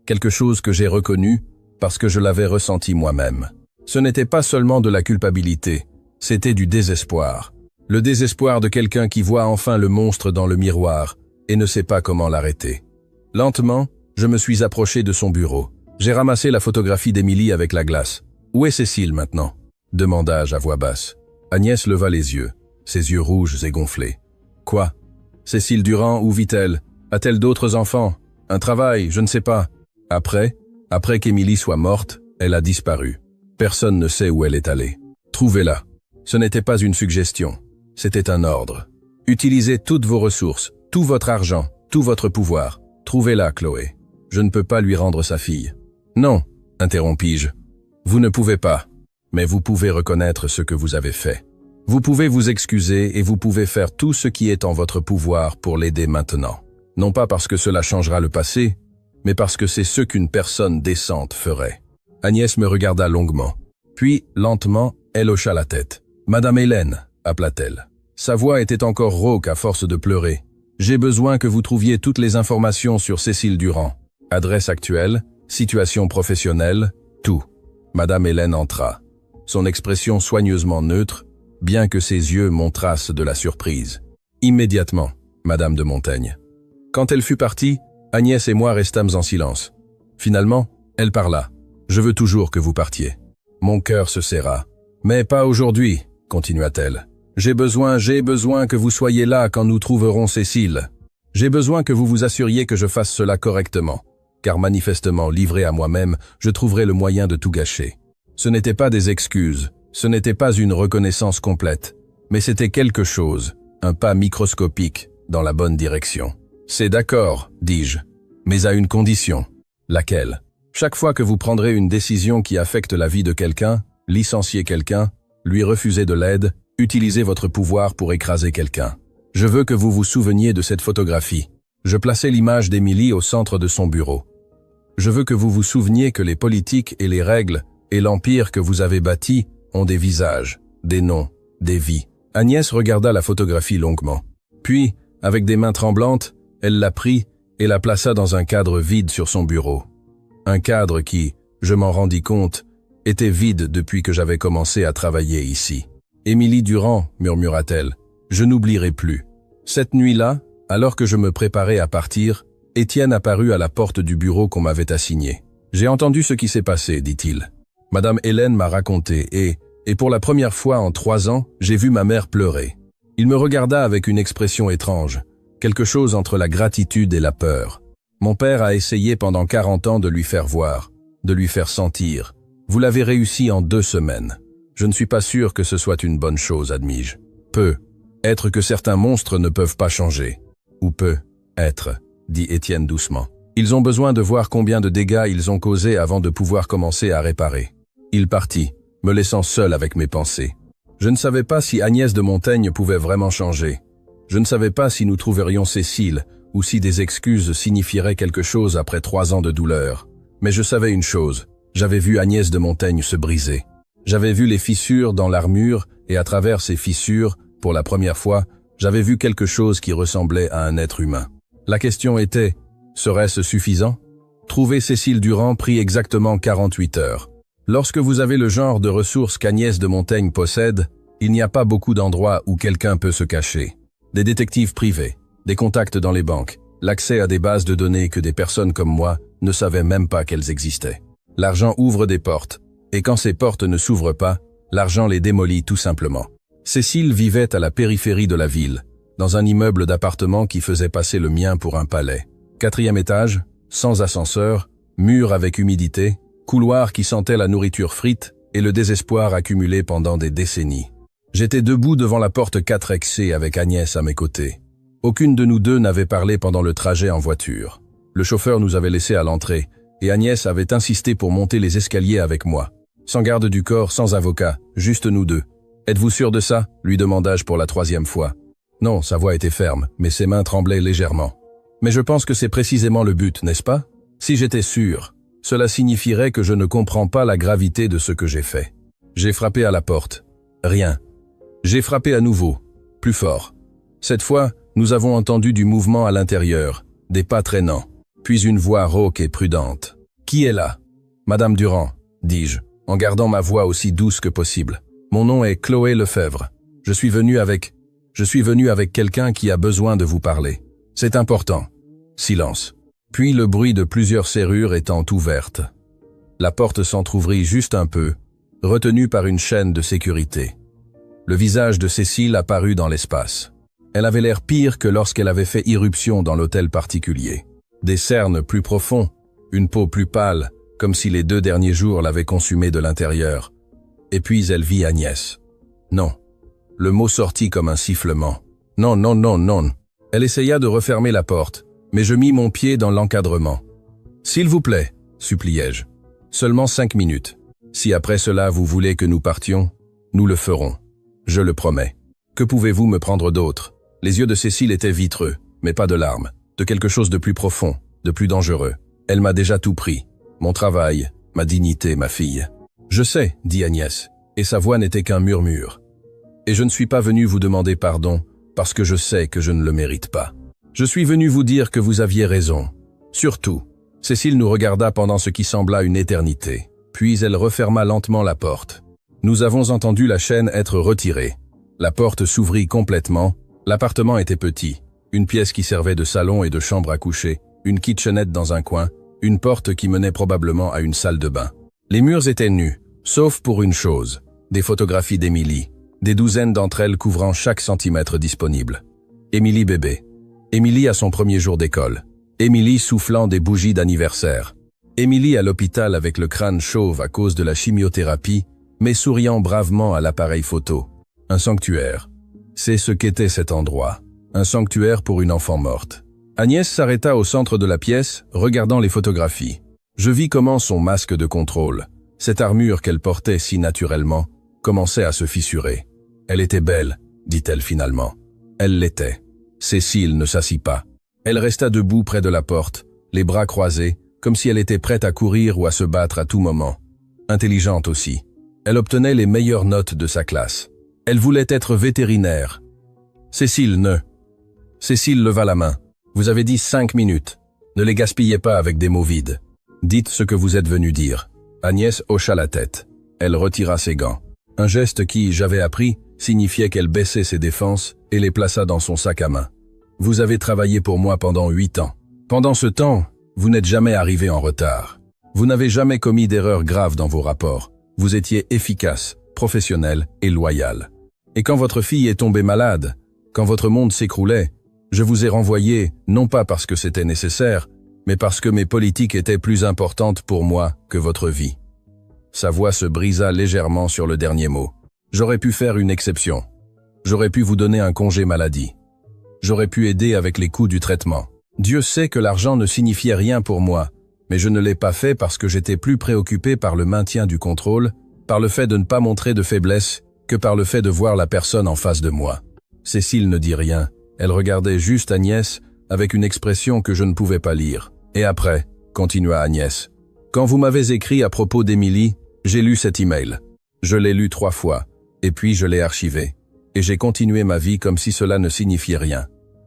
Quelque chose que j'ai reconnu parce que je l'avais ressenti moi-même. Ce n'était pas seulement de la culpabilité, c'était du désespoir. Le désespoir de quelqu'un qui voit enfin le monstre dans le miroir et ne sait pas comment l'arrêter. Lentement, je me suis approché de son bureau. J'ai ramassé la photographie d'Émilie avec la glace. « Où est Cécile maintenant ?» demanda-je à voix basse. Agnès leva les yeux, ses yeux rouges et gonflés. « Quoi ? Cécile Durand, où vit-elle ? A-t-elle d'autres enfants ? Un travail, je ne sais pas. » Après qu'Émilie soit morte, elle a disparu. Personne ne sait où elle est allée. Trouvez-la. Ce n'était pas une suggestion, c'était un ordre. Utilisez toutes vos ressources, tout votre argent, tout votre pouvoir. Trouvez-la, Chloé. Je ne peux pas lui rendre sa fille. Non, interrompis-je. Vous ne pouvez pas. Mais vous pouvez reconnaître ce que vous avez fait. Vous pouvez vous excuser et vous pouvez faire tout ce qui est en votre pouvoir pour l'aider maintenant. Non pas parce que cela changera le passé, mais parce que c'est ce qu'une personne décente ferait. Agnès me regarda longuement. Puis, lentement, elle hocha la tête. « Madame Hélène » appela-t-elle. Sa voix était encore rauque à force de pleurer. « J'ai besoin que vous trouviez toutes les informations sur Cécile Durand. Adresse actuelle, situation professionnelle, tout. » Madame Hélène entra. Son expression soigneusement neutre, bien que ses yeux montrassent de la surprise. Immédiatement, Madame de Montaigne. Quand elle fut partie, Agnès et moi restâmes en silence. Finalement, elle parla. « Je veux toujours que vous partiez. » Mon cœur se serra. « Mais pas aujourd'hui, » continua-t-elle. « J'ai besoin que vous soyez là quand nous trouverons Cécile. J'ai besoin que vous vous assuriez que je fasse cela correctement, car manifestement, livré à moi-même, je trouverai le moyen de tout gâcher. Ce n'était pas des excuses, ce n'était pas une reconnaissance complète, mais c'était quelque chose, un pas microscopique dans la bonne direction. « C'est d'accord, dis-je, mais à une condition. » Laquelle ? Chaque fois que vous prendrez une décision qui affecte la vie de quelqu'un, licencier quelqu'un, lui refuser de l'aide, utilisez votre pouvoir pour écraser quelqu'un. Je veux que vous vous souveniez de cette photographie. Je plaçais l'image d'Émilie au centre de son bureau. Je veux que vous vous souveniez que les politiques et les règles et l'empire que vous avez bâti ont des visages, des noms, des vies. Agnès regarda la photographie longuement. Puis, avec des mains tremblantes, elle la prit et la plaça dans un cadre vide sur son bureau. Un cadre qui, je m'en rendis compte, était vide depuis que j'avais commencé à travailler ici. « Émilie Durand » murmura-t-elle, « je n'oublierai plus. » Cette nuit-là, alors que je me préparais à partir, Étienne apparut à la porte du bureau qu'on m'avait assigné. « J'ai entendu ce qui s'est passé, dit-il. Madame Hélène m'a raconté et pour la première fois en 3 ans, j'ai vu ma mère pleurer. » Il me regarda avec une expression étrange, quelque chose entre la gratitude et la peur. Mon père a essayé pendant 40 ans de lui faire voir, de lui faire sentir. Vous l'avez réussi en 2 semaines. Je ne suis pas sûr que ce soit une bonne chose, admis-je. Peut être que certains monstres ne peuvent pas changer. Ou peut être, dit Étienne doucement. Ils ont besoin de voir combien de dégâts ils ont causés avant de pouvoir commencer à réparer. Il partit, me laissant seul avec mes pensées. Je ne savais pas si Agnès de Montaigne pouvait vraiment changer. Je ne savais pas si nous trouverions Cécile, ou si des excuses signifieraient quelque chose après 3 ans de douleur. Mais je savais une chose, j'avais vu Agnès de Montaigne se briser. J'avais vu les fissures dans l'armure, et à travers ces fissures, pour la première fois, j'avais vu quelque chose qui ressemblait à un être humain. La question était, serait-ce suffisant ? Trouver Cécile Durand prit exactement 48 heures. Lorsque vous avez le genre de ressources qu'Agnès de Montaigne possède, il n'y a pas beaucoup d'endroits où quelqu'un peut se cacher. Des détectives privés, des contacts dans les banques, l'accès à des bases de données que des personnes comme moi ne savaient même pas qu'elles existaient. L'argent ouvre des portes, et quand ces portes ne s'ouvrent pas, l'argent les démolit tout simplement. Cécile vivait à la périphérie de la ville, dans un immeuble d'appartements qui faisait passer le mien pour un palais. 4e étage, sans ascenseur, mur avec humidité, couloir qui sentait la nourriture frite et le désespoir accumulé pendant des décennies. J'étais debout devant la porte 4XC avec Agnès à mes côtés. Aucune de nous deux n'avait parlé pendant le trajet en voiture. Le chauffeur nous avait laissés à l'entrée, et Agnès avait insisté pour monter les escaliers avec moi. Sans garde du corps, sans avocat, juste nous deux. « Êtes-vous sûr de ça ?» lui demandai-je pour la 3e fois. Non, sa voix était ferme, mais ses mains tremblaient légèrement. « Mais je pense que c'est précisément le but, n'est-ce pas ? Si j'étais sûr, cela signifierait que je ne comprends pas la gravité de ce que j'ai fait. » J'ai frappé à la porte. Rien. J'ai frappé à nouveau, plus fort. Cette fois, nous avons entendu du mouvement à l'intérieur, des pas traînants, puis une voix rauque et prudente. « Qui est là ?»« Madame Durand, » dis-je, en gardant ma voix aussi douce que possible. « Mon nom est Chloé Lefebvre. Je suis venu avec quelqu'un qui a besoin de vous parler. C'est important. » Silence. Puis le bruit de plusieurs serrures étant ouvertes. La porte s'entr'ouvrit juste un peu, retenue par une chaîne de sécurité. Le visage de Cécile apparut dans l'espace. Elle avait l'air pire que lorsqu'elle avait fait irruption dans l'hôtel particulier. Des cernes plus profonds, une peau plus pâle, comme si les 2 derniers jours l'avaient consumée de l'intérieur. Et puis elle vit Agnès. Non. Le mot sortit comme un sifflement. Non, non, non, non. Elle essaya de refermer la porte, Mais je mis mon pied dans l'encadrement. « S'il vous plaît, suppliai-je. Seulement 5 minutes. Si après cela vous voulez que nous partions, nous le ferons. Je le promets. Que pouvez-vous me prendre d'autre » Les yeux de Cécile étaient vitreux, mais pas de larmes, de quelque chose de plus profond, de plus dangereux. Elle m'a déjà tout pris. Mon travail, ma dignité, ma fille. « Je sais, dit Agnès, et sa voix n'était qu'un murmure. Et je ne suis pas venu vous demander pardon, parce que je sais que je ne le mérite pas. Je suis venu vous dire que vous aviez raison. Surtout. » Cécile nous regarda pendant ce qui sembla une éternité. Puis elle referma lentement la porte. Nous avons entendu la chaîne être retirée. La porte s'ouvrit complètement. L'appartement était petit. Une pièce qui servait de salon et de chambre à coucher, une kitchenette dans un coin, une porte qui menait probablement à une salle de bain. Les murs étaient nus, sauf pour une chose, des photographies d'Émilie, des douzaines d'entre elles couvrant chaque centimètre disponible. Émilie bébé. Émilie à son premier jour d'école. Émilie soufflant des bougies d'anniversaire. Émilie à l'hôpital avec le crâne chauve à cause de la chimiothérapie, mais souriant bravement à l'appareil photo. Un sanctuaire. C'est ce qu'était cet endroit. Un sanctuaire pour une enfant morte. Agnès s'arrêta au centre de la pièce, regardant les photographies. Je vis comment son masque de contrôle, cette armure qu'elle portait si naturellement, commençait à se fissurer. Elle était belle, dit-elle finalement. Elle l'était. Cécile ne s'assit pas. Elle resta debout près de la porte, les bras croisés, comme si elle était prête à courir ou à se battre à tout moment. Intelligente aussi. Elle obtenait les meilleures notes de sa classe. Elle voulait être vétérinaire. Cécile leva la main. Vous avez dit 5 minutes. Ne les gaspillez pas avec des mots vides. Dites ce que vous êtes venu dire. Agnès hocha la tête. Elle retira ses gants. Un geste qui, j'avais appris, signifiait qu'elle baissait ses défenses et les plaça dans son sac à main. Vous avez travaillé pour moi pendant 8 ans. Pendant ce temps, vous n'êtes jamais arrivé en retard. Vous n'avez jamais commis d'erreurs graves dans vos rapports. Vous étiez efficace, professionnel et loyal. Et quand votre fille est tombée malade, quand votre monde s'écroulait, je vous ai renvoyé, non pas parce que c'était nécessaire, mais parce que mes politiques étaient plus importantes pour moi que votre vie. Sa voix se brisa légèrement sur le dernier mot. J'aurais pu faire une exception. J'aurais pu vous donner un congé maladie. J'aurais pu aider avec les coûts du traitement. Dieu sait que l'argent ne signifiait rien pour moi, mais je ne l'ai pas fait parce que j'étais plus préoccupé par le maintien du contrôle, par le fait de ne pas montrer de faiblesse, que par le fait de voir la personne en face de moi. Cécile ne dit rien. Elle regardait juste Agnès avec une expression que je ne pouvais pas lire. Et après, continua Agnès, quand vous m'avez écrit à propos d'Émilie, j'ai lu cet email. Je l'ai lu 3 fois, et puis je l'ai archivé. Et j'ai continué ma vie comme si cela ne signifiait rien.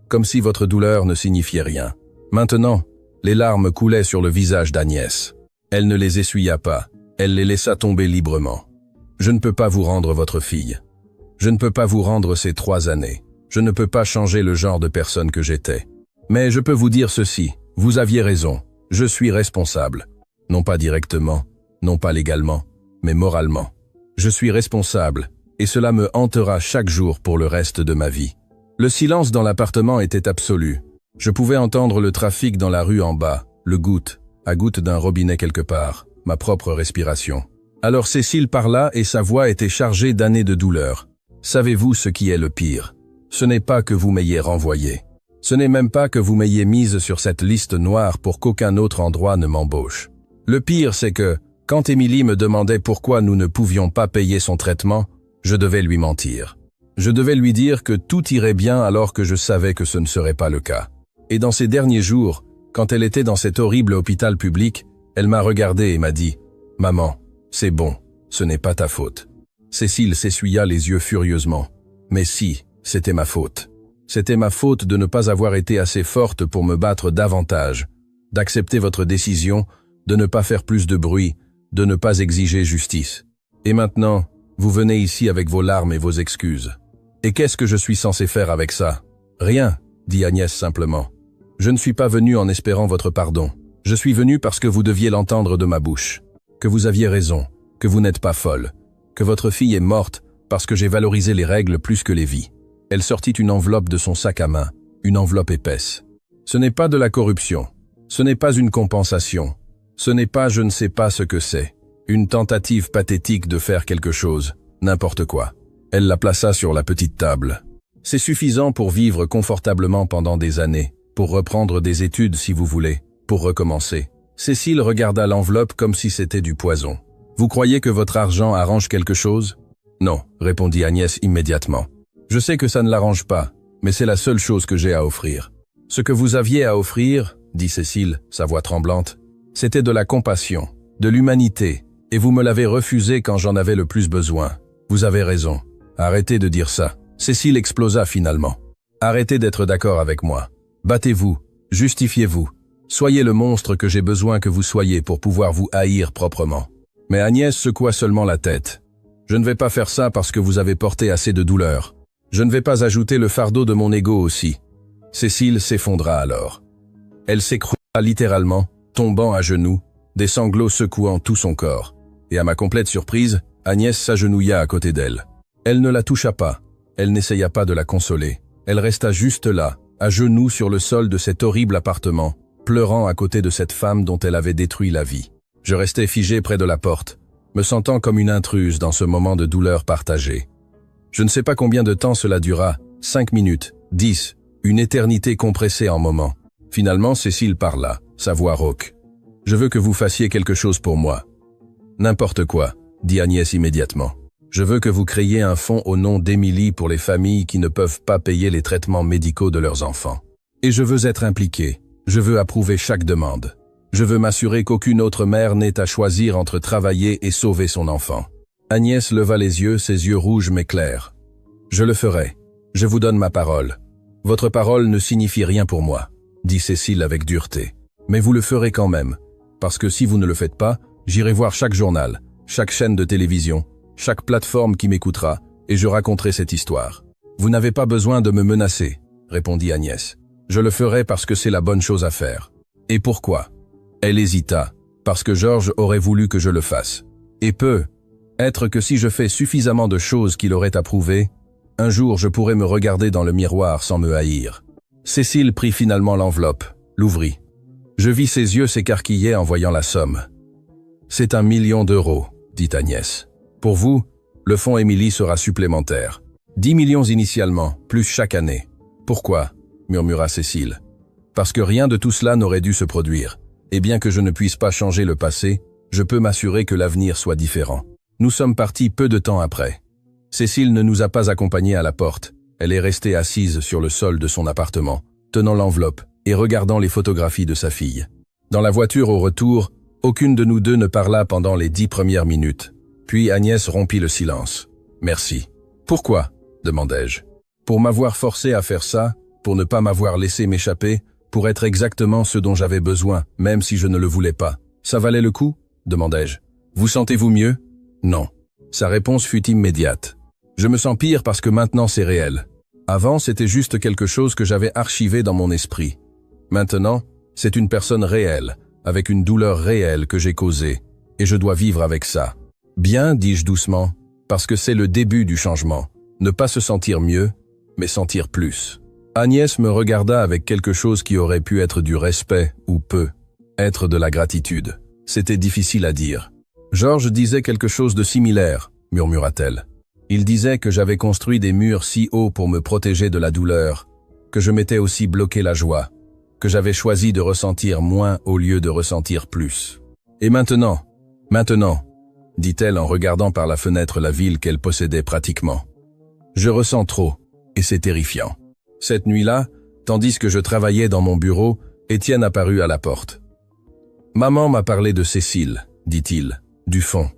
Comme si votre douleur ne signifiait rien. Maintenant, les larmes coulaient sur le visage d'Agnès. Elle ne les essuya pas, elle les laissa tomber librement. Je ne peux pas vous rendre votre fille. Je ne peux pas vous rendre ces 3 années. Je ne peux pas changer le genre de personne que j'étais. Mais je peux vous dire ceci, vous aviez raison, je suis responsable. Non pas directement, non pas légalement, mais moralement. Je suis responsable, et cela me hantera chaque jour pour le reste de ma vie. Le silence dans l'appartement était absolu. Je pouvais entendre le trafic dans la rue en bas, le goutte à goutte d'un robinet quelque part, ma propre respiration. Alors Cécile parla et sa voix était chargée d'années de douleur. Savez-vous ce qui est le pire? Ce n'est pas que vous m'ayez renvoyé. Ce n'est même pas que vous m'ayez mise sur cette liste noire pour qu'aucun autre endroit ne m'embauche. Le pire, c'est que, quand Émilie me demandait pourquoi nous ne pouvions pas payer son traitement, je devais lui mentir. Je devais lui dire que tout irait bien alors que je savais que ce ne serait pas le cas. Et dans ces derniers jours, quand elle était dans cet horrible hôpital public, elle m'a regardé et m'a dit « Maman, c'est bon, ce n'est pas ta faute. » Cécile s'essuya les yeux furieusement. Mais si, c'était ma faute. C'était ma faute de ne pas avoir été assez forte pour me battre davantage, d'accepter votre décision, de ne pas faire plus de bruit, de ne pas exiger justice. Et maintenant, vous venez ici avec vos larmes et vos excuses. Et qu'est-ce que je suis censé faire avec ça? Rien, dit Agnès simplement. Je ne suis pas venu en espérant votre pardon. Je suis venu parce que vous deviez l'entendre de ma bouche. Que vous aviez raison, que vous n'êtes pas folle, que votre fille est morte parce que j'ai valorisé les règles plus que les vies. Elle sortit une enveloppe de son sac à main, une enveloppe épaisse. Ce n'est pas de la corruption. Ce n'est pas une compensation. Ce n'est pas je ne sais pas ce que c'est. Une tentative pathétique de faire quelque chose, n'importe quoi. Elle la plaça sur la petite table. C'est suffisant pour vivre confortablement pendant des années, pour reprendre des études si vous voulez, pour recommencer. Cécile regarda l'enveloppe comme si c'était du poison. Vous croyez que votre argent arrange quelque chose? Non, répondit Agnès immédiatement. Je sais que ça ne l'arrange pas, mais c'est la seule chose que j'ai à offrir. Ce que vous aviez à offrir, dit Cécile, sa voix tremblante, c'était de la compassion, de l'humanité, et vous me l'avez refusé quand j'en avais le plus besoin. Vous avez raison. Arrêtez de dire ça. Cécile explosa finalement. Arrêtez d'être d'accord avec moi. Battez-vous, justifiez-vous. Soyez le monstre que j'ai besoin que vous soyez pour pouvoir vous haïr proprement. Mais Agnès secoua seulement la tête. Je ne vais pas faire ça parce que vous avez porté assez de douleur. Je ne vais pas ajouter le fardeau de mon ego aussi. Cécile s'effondra alors. Elle s'écroula littéralement, tombant à genoux, des sanglots secouant tout son corps. Et à ma complète surprise, Agnès s'agenouilla à côté d'elle. Elle ne la toucha pas. Elle n'essaya pas de la consoler. Elle resta juste là, à genoux sur le sol de cet horrible appartement, pleurant à côté de cette femme dont elle avait détruit la vie. Je restais figé près de la porte, me sentant comme une intruse dans ce moment de douleur partagée. Je ne sais pas combien de temps cela dura, 5 minutes, 10, une éternité compressée en moments. Finalement, Cécile parla, sa voix rauque. « Je veux que vous fassiez quelque chose pour moi. »« N'importe quoi, » dit Agnès immédiatement. « Je veux que vous créiez un fonds au nom d'Émilie pour les familles qui ne peuvent pas payer les traitements médicaux de leurs enfants. Et je veux être impliqué. Je veux approuver chaque demande. Je veux m'assurer qu'aucune autre mère n'ait à choisir entre travailler et sauver son enfant. » Agnès leva les yeux, ses yeux rouges mais clairs. « Je le ferai. Je vous donne ma parole. Votre parole ne signifie rien pour moi, » dit Cécile avec dureté. « Mais vous le ferez quand même, parce que si vous ne le faites pas, j'irai voir chaque journal, chaque chaîne de télévision, chaque plateforme qui m'écoutera, et je raconterai cette histoire. Vous n'avez pas besoin de me menacer, » répondit Agnès. « Je le ferai parce que c'est la bonne chose à faire. » « Et pourquoi ?» Elle hésita, parce que Georges aurait voulu que je le fasse. Et être que si je fais suffisamment de choses qu'il aurait approuvées, un jour je pourrais me regarder dans le miroir sans me haïr. Cécile prit finalement l'enveloppe, l'ouvrit. Je vis ses yeux s'écarquiller en voyant la somme. « C'est 1 million d'euros, » dit Agnès. « Pour vous, le fonds Émilie sera supplémentaire. 10 millions initialement, plus chaque année. »« Pourquoi ?» murmura Cécile. « Parce que rien de tout cela n'aurait dû se produire. Et bien que je ne puisse pas changer le passé, je peux m'assurer que l'avenir soit différent. Nous sommes partis peu de temps après. Cécile ne nous a pas accompagnés à la porte. Elle est restée assise sur le sol de son appartement, tenant l'enveloppe et regardant les photographies de sa fille. Dans la voiture au retour, aucune de nous deux ne parla pendant les 10 premières minutes. Puis Agnès rompit le silence. « Merci. »« Pourquoi ?» demandai-je. « Pour m'avoir forcé à faire ça, pour ne pas m'avoir laissé m'échapper, pour être exactement ce dont j'avais besoin, même si je ne le voulais pas. Ça valait le coup ?» demandai-je. « Vous sentez-vous mieux ?» Non. Sa réponse fut immédiate. « Je me sens pire parce que maintenant c'est réel. Avant, c'était juste quelque chose que j'avais archivé dans mon esprit. Maintenant, c'est une personne réelle, avec une douleur réelle que j'ai causée, et je dois vivre avec ça. »« Bien, dis-je doucement, parce que c'est le début du changement. Ne pas se sentir mieux, mais sentir plus. » Agnès me regarda avec quelque chose qui aurait pu être du respect, ou être de la gratitude. C'était difficile à dire. « Georges disait quelque chose de similaire, » murmura-t-elle. « Il disait que j'avais construit des murs si hauts pour me protéger de la douleur, que je m'étais aussi bloqué la joie, que j'avais choisi de ressentir moins au lieu de ressentir plus. Et maintenant, dit-elle en regardant par la fenêtre la ville qu'elle possédait pratiquement. Je ressens trop, et c'est terrifiant. » Cette nuit-là, tandis que je travaillais dans mon bureau, Étienne apparut à la porte. « Maman m'a parlé de Cécile, dit-il, du fond.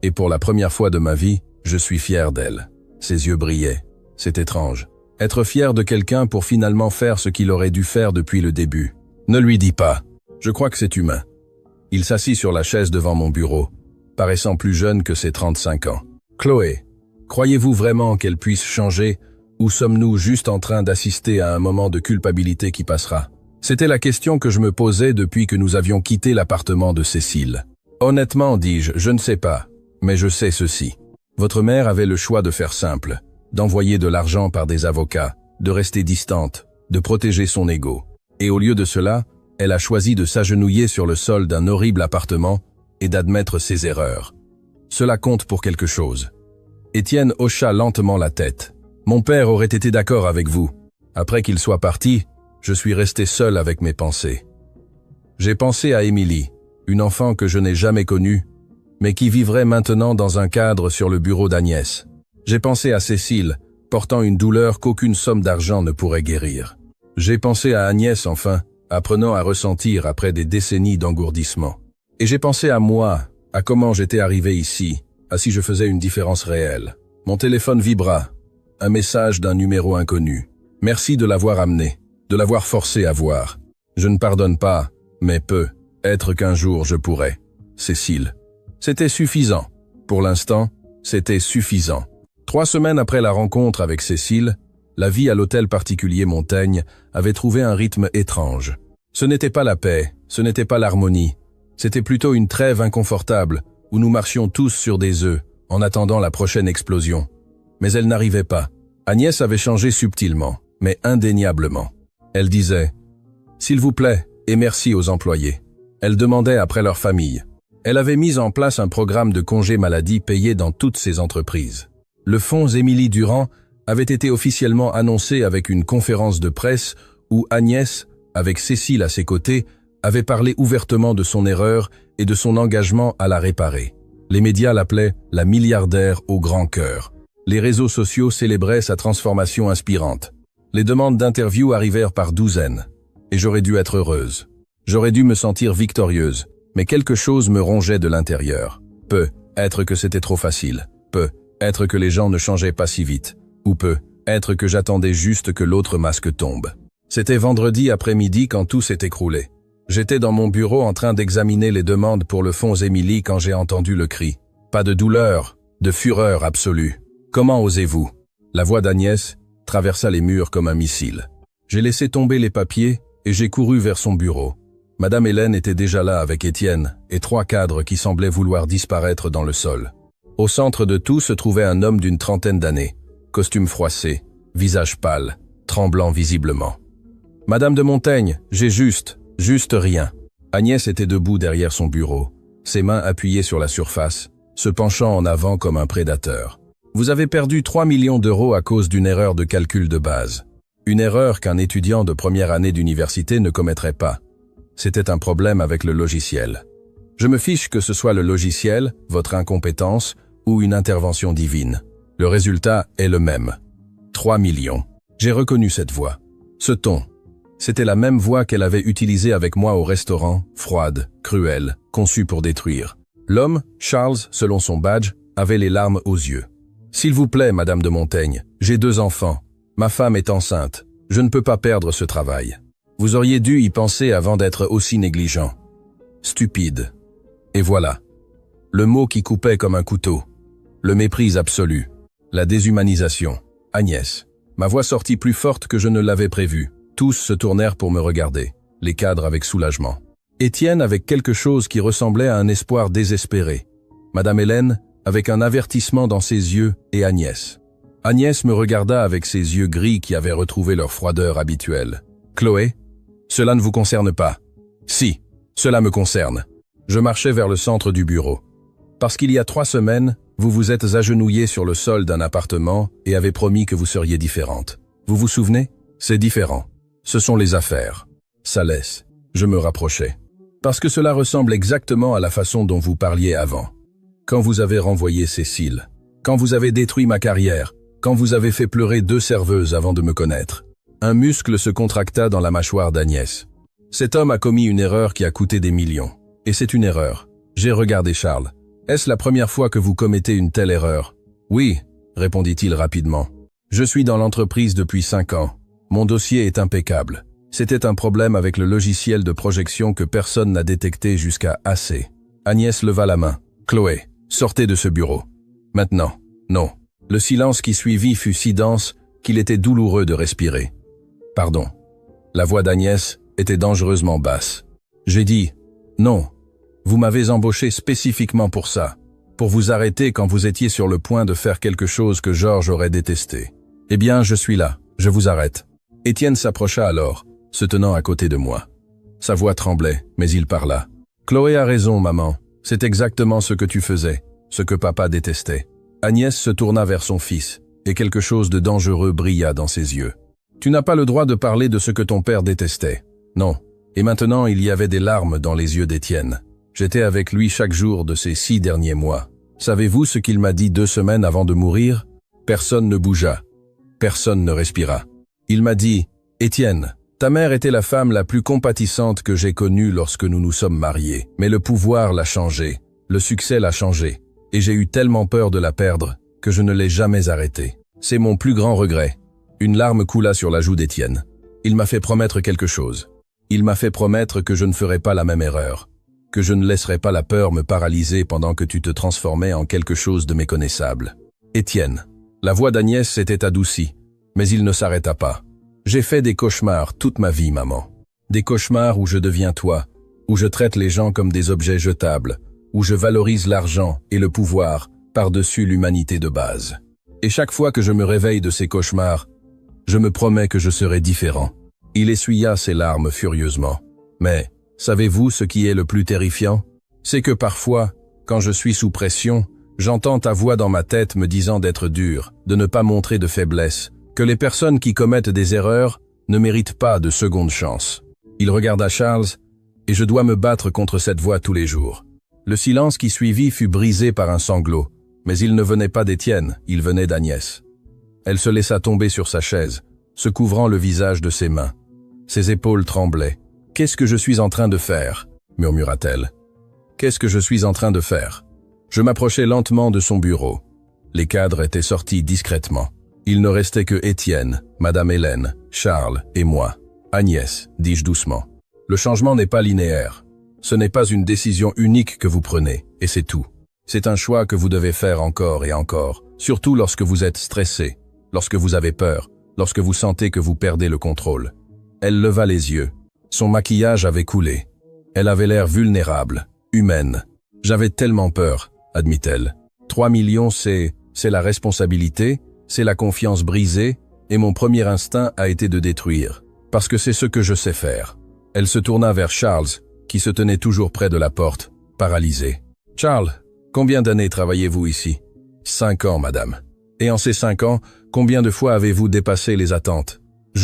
Et pour la première fois de ma vie, je suis fier d'elle. » Ses yeux brillaient. C'est étrange. Être fier de quelqu'un pour finalement faire ce qu'il aurait dû faire depuis le début. Ne lui dis pas. Je crois que c'est humain. Il s'assit sur la chaise devant mon bureau, paraissant plus jeune que ses 35 ans. « Chloé, croyez-vous vraiment qu'elle puisse changer ? Ou sommes-nous juste en train d'assister à un moment de culpabilité qui passera ?» C'était la question que je me posais depuis que nous avions quitté l'appartement de Cécile. « Honnêtement, dis-je, je ne sais pas, mais je sais ceci. Votre mère avait le choix de faire simple, d'envoyer de l'argent par des avocats, de rester distante, de protéger son ego. Et au lieu de cela, elle a choisi de s'agenouiller sur le sol d'un horrible appartement et d'admettre ses erreurs. Cela compte pour quelque chose. » Étienne hocha lentement la tête. « Mon père aurait été d'accord avec vous. Après qu'il soit parti, Je suis resté seul avec mes pensées. J'ai pensé à Émilie, une enfant que je n'ai jamais connue, mais qui vivrait maintenant dans un cadre sur le bureau d'Agnès. J'ai pensé à Cécile, portant une douleur qu'aucune somme d'argent ne pourrait guérir. J'ai pensé à Agnès enfin, apprenant à ressentir après des décennies d'engourdissement. Et j'ai pensé à moi, à comment j'étais arrivé ici, à si je faisais une différence réelle. Mon téléphone vibra. Un message d'un numéro inconnu. Merci de l'avoir amené, de l'avoir forcé à voir. Je ne pardonne pas, mais peux. Être qu'un jour je pourrais. Cécile. C'était suffisant. Pour l'instant, c'était suffisant. 3 semaines après la rencontre avec Cécile, la vie à l'hôtel particulier Montaigne avait trouvé un rythme étrange. Ce n'était pas la paix, ce n'était pas l'harmonie. C'était plutôt une trêve inconfortable, où nous marchions tous sur des œufs, en attendant la prochaine explosion. Mais elle n'arrivait pas. Agnès avait changé subtilement, mais indéniablement. Elle disait « S'il vous plaît, et merci aux employés ». Elle demandait après leur famille. Elle avait mis en place un programme de congé maladie payé dans toutes ses entreprises. Le fonds Émilie Durand avait été officiellement annoncé avec une conférence de presse où Agnès, avec Cécile à ses côtés, avait parlé ouvertement de son erreur et de son engagement à la réparer. Les médias l'appelaient la milliardaire au grand cœur. Les réseaux sociaux célébraient sa transformation inspirante. Les demandes d'interview arrivèrent par douzaines. Et j'aurais dû être heureuse. J'aurais dû me sentir victorieuse. Mais quelque chose me rongeait de l'intérieur. Peut-être que c'était trop facile. Peut-être que les gens ne changeaient pas si vite. Ou peut-être que j'attendais juste que l'autre masque tombe. C'était vendredi après-midi quand tout s'est écroulé. J'étais dans mon bureau en train d'examiner les demandes pour le fonds Émilie quand j'ai entendu le cri. Pas de douleur, de fureur absolue. Comment osez-vous? La voix d'Agnès traversa les murs comme un missile. J'ai laissé tomber les papiers et j'ai couru vers son bureau. Madame Hélène était déjà là avec Étienne et 3 cadres qui semblaient vouloir disparaître dans le sol. Au centre de tout se trouvait un homme d'une trentaine d'années, costume froissé, visage pâle, tremblant visiblement. « Madame de Montaigne, j'ai juste rien. » Agnès était debout derrière son bureau, ses mains appuyées sur la surface, se penchant en avant comme un prédateur. « Vous avez perdu 3 millions d'euros à cause d'une erreur de calcul de base. Une erreur qu'un étudiant de première année d'université ne commettrait pas. C'était un problème avec le logiciel. Je me fiche que ce soit le logiciel, votre incompétence ou une intervention divine. Le résultat est le même. 3 millions. J'ai reconnu cette voix. Ce ton. C'était la même voix qu'elle avait utilisée avec moi au restaurant, froide, cruelle, conçue pour détruire. L'homme, Charles, selon son badge, avait les larmes aux yeux. « S'il vous plaît, Madame de Montaigne, j'ai 2 enfants. Ma femme est enceinte. Je ne peux pas perdre ce travail. Vous auriez dû y penser avant d'être aussi négligent. Stupide. » Et voilà. Le mot qui coupait comme un couteau. Le mépris absolu. La déshumanisation. Agnès. Ma voix sortit plus forte que je ne l'avais prévu. Tous se tournèrent pour me regarder, les cadres avec soulagement. Étienne avec quelque chose qui ressemblait à un espoir désespéré. Madame Hélène avec un avertissement dans ses yeux et Agnès. Agnès me regarda avec ses yeux gris qui avaient retrouvé leur froideur habituelle. « Chloé, cela ne vous concerne pas. »« Si, cela me concerne. » Je marchais vers le centre du bureau. Parce qu'il y a 3 semaines, vous vous êtes agenouillés sur le sol d'un appartement et avez promis que vous seriez différente. Vous vous souvenez? C'est différent. Ce sont les affaires. Ça laisse. Je me rapprochais. Parce que cela ressemble exactement à la façon dont vous parliez avant. Quand vous avez renvoyé Cécile. Quand vous avez détruit ma carrière. Quand vous avez fait pleurer 2 serveuses avant de me connaître. Un muscle se contracta dans la mâchoire d'Agnès. Cet homme a commis une erreur qui a coûté des millions. Et c'est une erreur. J'ai regardé Charles. Est-ce la première fois que vous commettez une telle erreur? Oui, répondit-il rapidement. Je suis dans l'entreprise depuis 5 ans. Mon dossier est impeccable. C'était un problème avec le logiciel de projection que personne n'a détecté jusqu'à assez. Agnès leva la main. Chloé, sortez de ce bureau. Maintenant. Non. Le silence qui suivit fut si dense qu'il était douloureux de respirer. Pardon. La voix d'Agnès était dangereusement basse. J'ai dit, non. Vous m'avez embauché spécifiquement pour ça. Pour vous arrêter quand vous étiez sur le point de faire quelque chose que Georges aurait détesté. Eh bien, je suis là. Je vous arrête. Étienne s'approcha alors, se tenant à côté de moi. Sa voix tremblait, mais il parla. Chloé a raison, maman. C'est exactement ce que tu faisais, ce que papa détestait. Agnès se tourna vers son fils, et quelque chose de dangereux brilla dans ses yeux. Tu n'as pas le droit de parler de ce que ton père détestait. Non. Et maintenant, il y avait des larmes dans les yeux d'Étienne. J'étais avec lui chaque jour de ces 6 derniers mois. Savez-vous ce qu'il m'a dit 2 semaines avant de mourir? Personne ne bougea. Personne ne respira. Il m'a dit, « Étienne, ta mère était la femme la plus compatissante que j'ai connue lorsque nous nous sommes mariés. Mais le pouvoir l'a changé, le succès l'a changé, et j'ai eu tellement peur de la perdre que je ne l'ai jamais arrêtée. C'est mon plus grand regret. » Une larme coula sur la joue d'Étienne. Il m'a fait promettre quelque chose. Il m'a fait promettre que je ne ferai pas la même erreur, que je ne laisserai pas la peur me paralyser pendant que tu te transformais en quelque chose de méconnaissable. Étienne, la voix d'Agnès s'était adoucie, mais il ne s'arrêta pas. J'ai fait des cauchemars toute ma vie, maman. Des cauchemars où je deviens toi, où je traite les gens comme des objets jetables, où je valorise l'argent et le pouvoir par-dessus l'humanité de base. Et chaque fois que je me réveille de ces cauchemars, je me promets que je serai différent. Il essuya ses larmes furieusement. Mais, savez-vous ce qui est le plus terrifiant? C'est que parfois, quand je suis sous pression, j'entends ta voix dans ma tête me disant d'être dur, de ne pas montrer de faiblesse, que les personnes qui commettent des erreurs ne méritent pas de seconde chance. Il regarda Charles, et je dois me battre contre cette voix tous les jours. Le silence qui suivit fut brisé par un sanglot, mais il ne venait pas d'Étienne, il venait d'Agnès. Elle se laissa tomber sur sa chaise, se couvrant le visage de ses mains. Ses épaules tremblaient. « Qu'est-ce que je suis en train de faire ?» murmura-t-elle. « Qu'est-ce que je suis en train de faire ?» Je m'approchai lentement de son bureau. Les cadres étaient sortis discrètement. Il ne restait que Étienne, Madame Hélène, Charles et moi. « Agnès, dis-je doucement. Le changement n'est pas linéaire. Ce n'est pas une décision unique que vous prenez, et c'est tout. C'est un choix que vous devez faire encore et encore, surtout lorsque vous êtes stressé, lorsque vous avez peur, lorsque vous sentez que vous perdez le contrôle. » Elle leva les yeux. Son maquillage avait coulé. Elle avait l'air vulnérable, humaine. « J'avais tellement peur, » admit-elle. 3 millions, c'est la responsabilité, c'est la confiance brisée, et mon premier instinct a été de détruire, parce que c'est ce que je sais faire. Elle se tourna vers Charles, qui se tenait toujours près de la porte, paralysé. « Charles, combien d'années travaillez-vous ici ?»« 5 ans, madame. »« Et en ces 5 ans, combien de fois avez-vous dépassé les attentes ?»«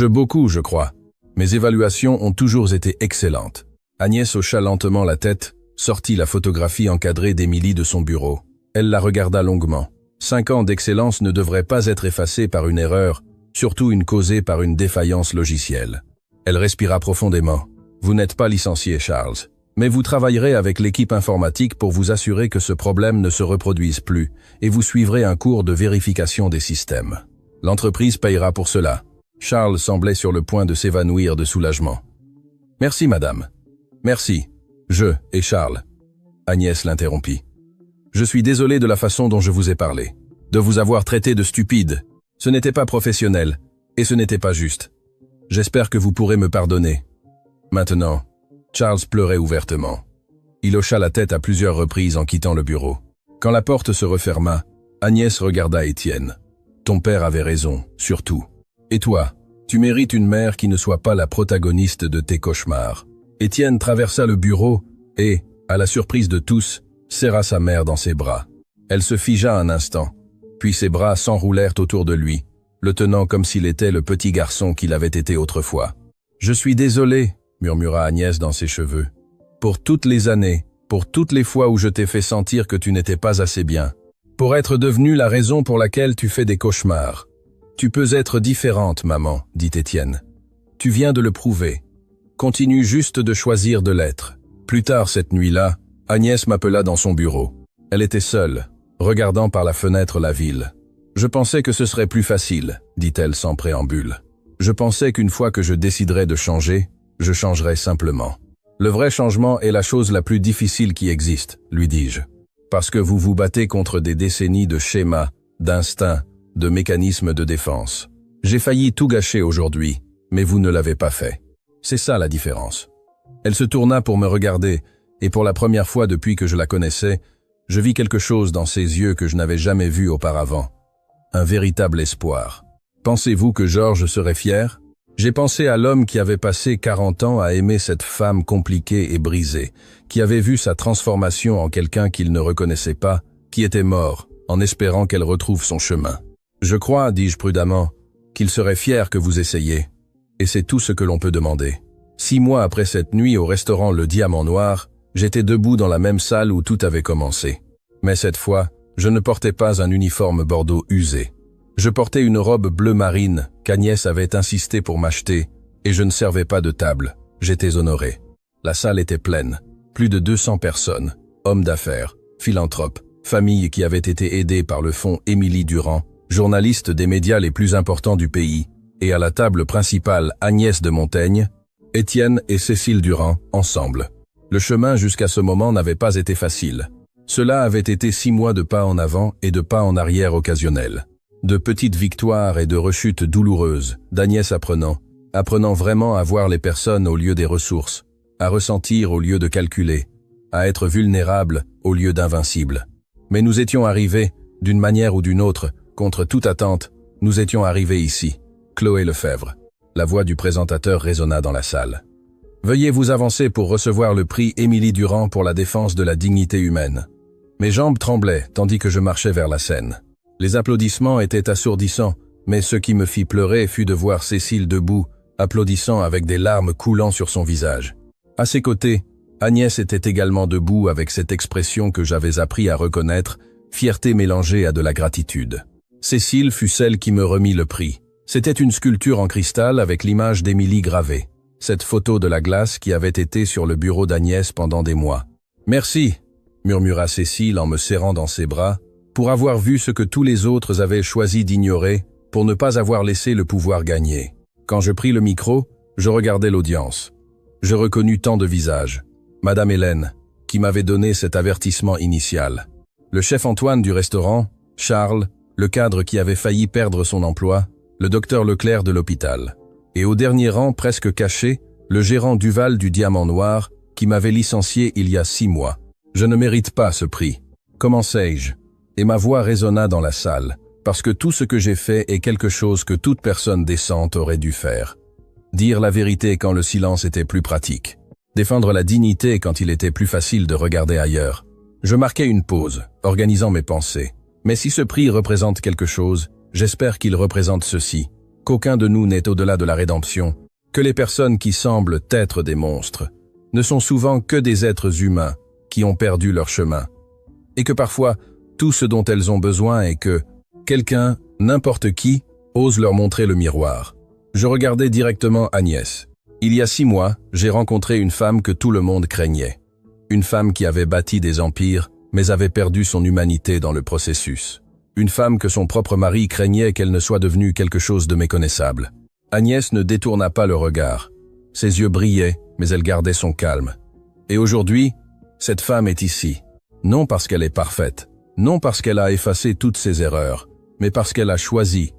Beaucoup, je crois. Mes évaluations ont toujours été excellentes. » Agnès hocha lentement la tête, sortit la photographie encadrée d'Émilie de son bureau. Elle la regarda longuement. 5 ans d'excellence ne devraient pas être effacés par une erreur, surtout une causée par une défaillance logicielle. Elle respira profondément. « Vous n'êtes pas licencié, Charles, mais vous travaillerez avec l'équipe informatique pour vous assurer que ce problème ne se reproduise plus, et vous suivrez un cours de vérification des systèmes. L'entreprise payera pour cela. » Charles semblait sur le point de s'évanouir de soulagement. « Merci, madame. Merci. Je et Charles. » Agnès l'interrompit. « Je suis désolé de la façon dont je vous ai parlé, de vous avoir traité de stupide. Ce n'était pas professionnel, et ce n'était pas juste. J'espère que vous pourrez me pardonner. » Maintenant, Charles pleurait ouvertement. Il hocha la tête à plusieurs reprises en quittant le bureau. Quand la porte se referma, Agnès regarda Étienne. « Ton père avait raison, surtout. Et toi, tu mérites une mère qui ne soit pas la protagoniste de tes cauchemars. » Étienne traversa le bureau et, à la surprise de tous, serra sa mère dans ses bras. Elle se figea un instant, puis ses bras s'enroulèrent autour de lui, le tenant comme s'il était le petit garçon qu'il avait été autrefois. « Je suis désolé, » murmura Agnès dans ses cheveux. « Pour toutes les années, pour toutes les fois où je t'ai fait sentir que tu n'étais pas assez bien, pour être devenue la raison pour laquelle tu fais des cauchemars. Tu peux être différente, maman, dit Étienne. Tu viens de le prouver. Continue juste de choisir de l'être. » Plus tard cette nuit-là, Agnès m'appela dans son bureau. Elle était seule, regardant par la fenêtre la ville. « Je pensais que ce serait plus facile, » dit-elle sans préambule. « Je pensais qu'une fois que je déciderais de changer, je changerais simplement. Le vrai changement est la chose la plus difficile qui existe, lui dis-je. Parce que vous vous battez contre des décennies de schémas, d'instincts, de mécanismes de défense. J'ai failli tout gâcher aujourd'hui, mais vous ne l'avez pas fait. C'est ça la différence. » Elle se tourna pour me regarder, et pour la première fois depuis que je la connaissais, je vis quelque chose dans ses yeux que je n'avais jamais vu auparavant. Un véritable espoir. Pensez-vous que Georges serait fier ? J'ai pensé à l'homme qui avait passé 40 ans à aimer cette femme compliquée et brisée, qui avait vu sa transformation en quelqu'un qu'il ne reconnaissait pas, qui était mort, en espérant qu'elle retrouve son chemin. « Je crois, dis-je prudemment, qu'il serait fier que vous essayiez. Et c'est tout ce que l'on peut demander. 6 mois après cette nuit au restaurant Le Diamant Noir, j'étais debout dans la même salle où tout avait commencé. Mais cette fois, je ne portais pas un uniforme bordeaux usé. Je portais une robe bleu marine qu'Agnès avait insisté pour m'acheter, et je ne servais pas de table. J'étais honoré. La salle était pleine. Plus de 200 personnes, hommes d'affaires, philanthropes, familles qui avaient été aidées par le fonds Émilie Durand, journalistes des médias les plus importants du pays, et à la table principale Agnès de Montaigne, Étienne et Cécile Durand, ensemble. Le chemin jusqu'à ce moment n'avait pas été facile. Cela avait été 6 mois de pas en avant et de pas en arrière occasionnels. De petites victoires et de rechutes douloureuses, d'Agnès apprenant vraiment à voir les personnes au lieu des ressources, à ressentir au lieu de calculer, à être vulnérable au lieu d'invincible. Mais nous étions arrivés, d'une manière ou d'une autre, contre toute attente, nous étions arrivés ici. Chloé Lefebvre. La voix du présentateur résonna dans la salle. Veuillez vous avancer pour recevoir le prix Émilie Durand pour la défense de la dignité humaine. Mes jambes tremblaient tandis que je marchais vers la scène. Les applaudissements étaient assourdissants, mais ce qui me fit pleurer fut de voir Cécile debout, applaudissant avec des larmes coulant sur son visage. À ses côtés, Agnès était également debout avec cette expression que j'avais appris à reconnaître, fierté mélangée à de la gratitude. Cécile fut celle qui me remit le prix. C'était une sculpture en cristal avec l'image d'Émilie gravée. Cette photo de la glace qui avait été sur le bureau d'Agnès pendant des mois. « Merci », murmura Cécile en me serrant dans ses bras, pour avoir vu ce que tous les autres avaient choisi d'ignorer, pour ne pas avoir laissé le pouvoir gagner. Quand je pris le micro, je regardais l'audience. Je reconnus tant de visages. Madame Hélène, qui m'avait donné cet avertissement initial. Le chef Antoine du restaurant, Charles, le cadre qui avait failli perdre son emploi, le docteur Leclerc de l'hôpital. Et au dernier rang, presque caché, le gérant Duval du Diamant Noir, qui m'avait licencié il y a 6 mois. Je ne mérite pas ce prix. Comment sais-je? Et ma voix résonna dans la salle, parce que tout ce que j'ai fait est quelque chose que toute personne décente aurait dû faire. Dire la vérité quand le silence était plus pratique. Défendre la dignité quand il était plus facile de regarder ailleurs. Je marquais une pause, organisant mes pensées. Mais si ce prix représente quelque chose, j'espère qu'il représente ceci. Qu'aucun de nous n'est au-delà de la rédemption, que les personnes qui semblent être des monstres ne sont souvent que des êtres humains qui ont perdu leur chemin, et que parfois, tout ce dont elles ont besoin est que quelqu'un, n'importe qui, ose leur montrer le miroir. Je regardais directement Agnès. Il y a 6 mois, j'ai rencontré une femme que tout le monde craignait. Une femme qui avait bâti des empires, mais avait perdu son humanité dans le processus. Une femme que son propre mari craignait qu'elle ne soit devenue quelque chose de méconnaissable. Agnès ne détourna pas le regard. Ses yeux brillaient, mais elle gardait son calme. Et aujourd'hui, cette femme est ici. Non parce qu'elle est parfaite, non parce qu'elle a effacé toutes ses erreurs, mais parce qu'elle a choisi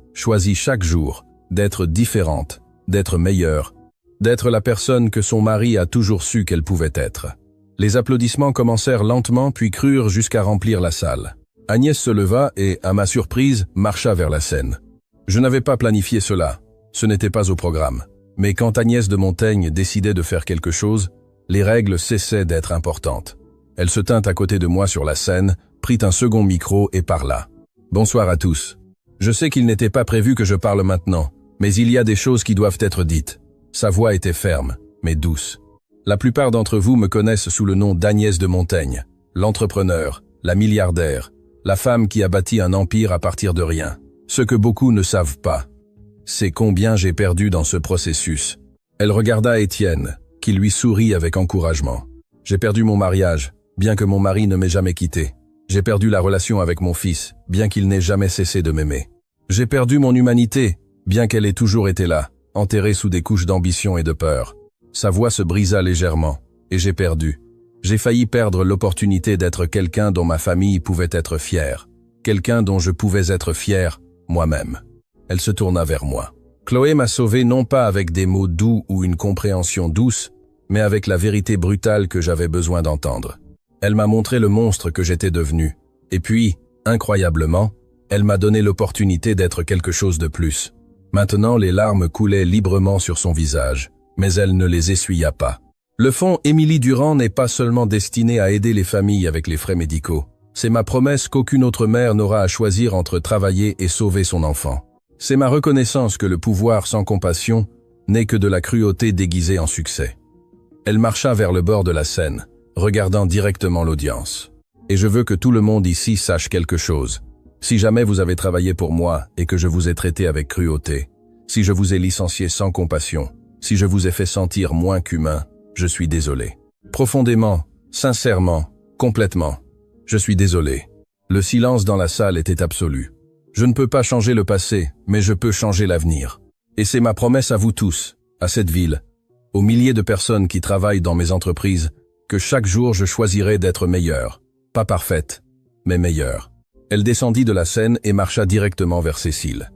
chaque jour, d'être différente, d'être meilleure, d'être la personne que son mari a toujours su qu'elle pouvait être. Les applaudissements commencèrent lentement puis crurent jusqu'à remplir la salle. Agnès se leva et, à ma surprise, marcha vers la scène. Je n'avais pas planifié cela, ce n'était pas au programme. Mais quand Agnès de Montaigne décidait de faire quelque chose, les règles cessaient d'être importantes. Elle se tint à côté de moi sur la scène, prit un second micro et parla. « Bonsoir à tous. Je sais qu'il n'était pas prévu que je parle maintenant, mais il y a des choses qui doivent être dites. » Sa voix était ferme, mais douce. La plupart d'entre vous me connaissent sous le nom d'Agnès de Montaigne, l'entrepreneur, la milliardaire, la femme qui a bâti un empire à partir de rien. Ce que beaucoup ne savent pas, c'est combien j'ai perdu dans ce processus. Elle regarda Étienne, qui lui sourit avec encouragement. J'ai perdu mon mariage, bien que mon mari ne m'ait jamais quitté. J'ai perdu la relation avec mon fils, bien qu'il n'ait jamais cessé de m'aimer. J'ai perdu mon humanité, bien qu'elle ait toujours été là, enterrée sous des couches d'ambition et de peur. Sa voix se brisa légèrement, et j'ai perdu. J'ai failli perdre l'opportunité d'être quelqu'un dont ma famille pouvait être fière, quelqu'un dont je pouvais être fier, moi-même. Elle se tourna vers moi. Chloé m'a sauvé non pas avec des mots doux ou une compréhension douce, mais avec la vérité brutale que j'avais besoin d'entendre. Elle m'a montré le monstre que j'étais devenu, et puis, incroyablement, elle m'a donné l'opportunité d'être quelque chose de plus. Maintenant, les larmes coulaient librement sur son visage, mais elle ne les essuya pas. Le fonds Émilie Durand n'est pas seulement destiné à aider les familles avec les frais médicaux. C'est ma promesse qu'aucune autre mère n'aura à choisir entre travailler et sauver son enfant. C'est ma reconnaissance que le pouvoir sans compassion n'est que de la cruauté déguisée en succès. Elle marcha vers le bord de la scène, regardant directement l'audience. Et je veux que tout le monde ici sache quelque chose. Si jamais vous avez travaillé pour moi et que je vous ai traité avec cruauté, si je vous ai licencié sans compassion, si je vous ai fait sentir moins qu'humain, je suis désolé. Profondément, sincèrement, complètement. Je suis désolé. Le silence dans la salle était absolu. Je ne peux pas changer le passé, mais je peux changer l'avenir. Et c'est ma promesse à vous tous, à cette ville, aux milliers de personnes qui travaillent dans mes entreprises, que chaque jour je choisirai d'être meilleure. Pas parfaite, mais meilleure. Elle descendit de la scène et marcha directement vers Cécile.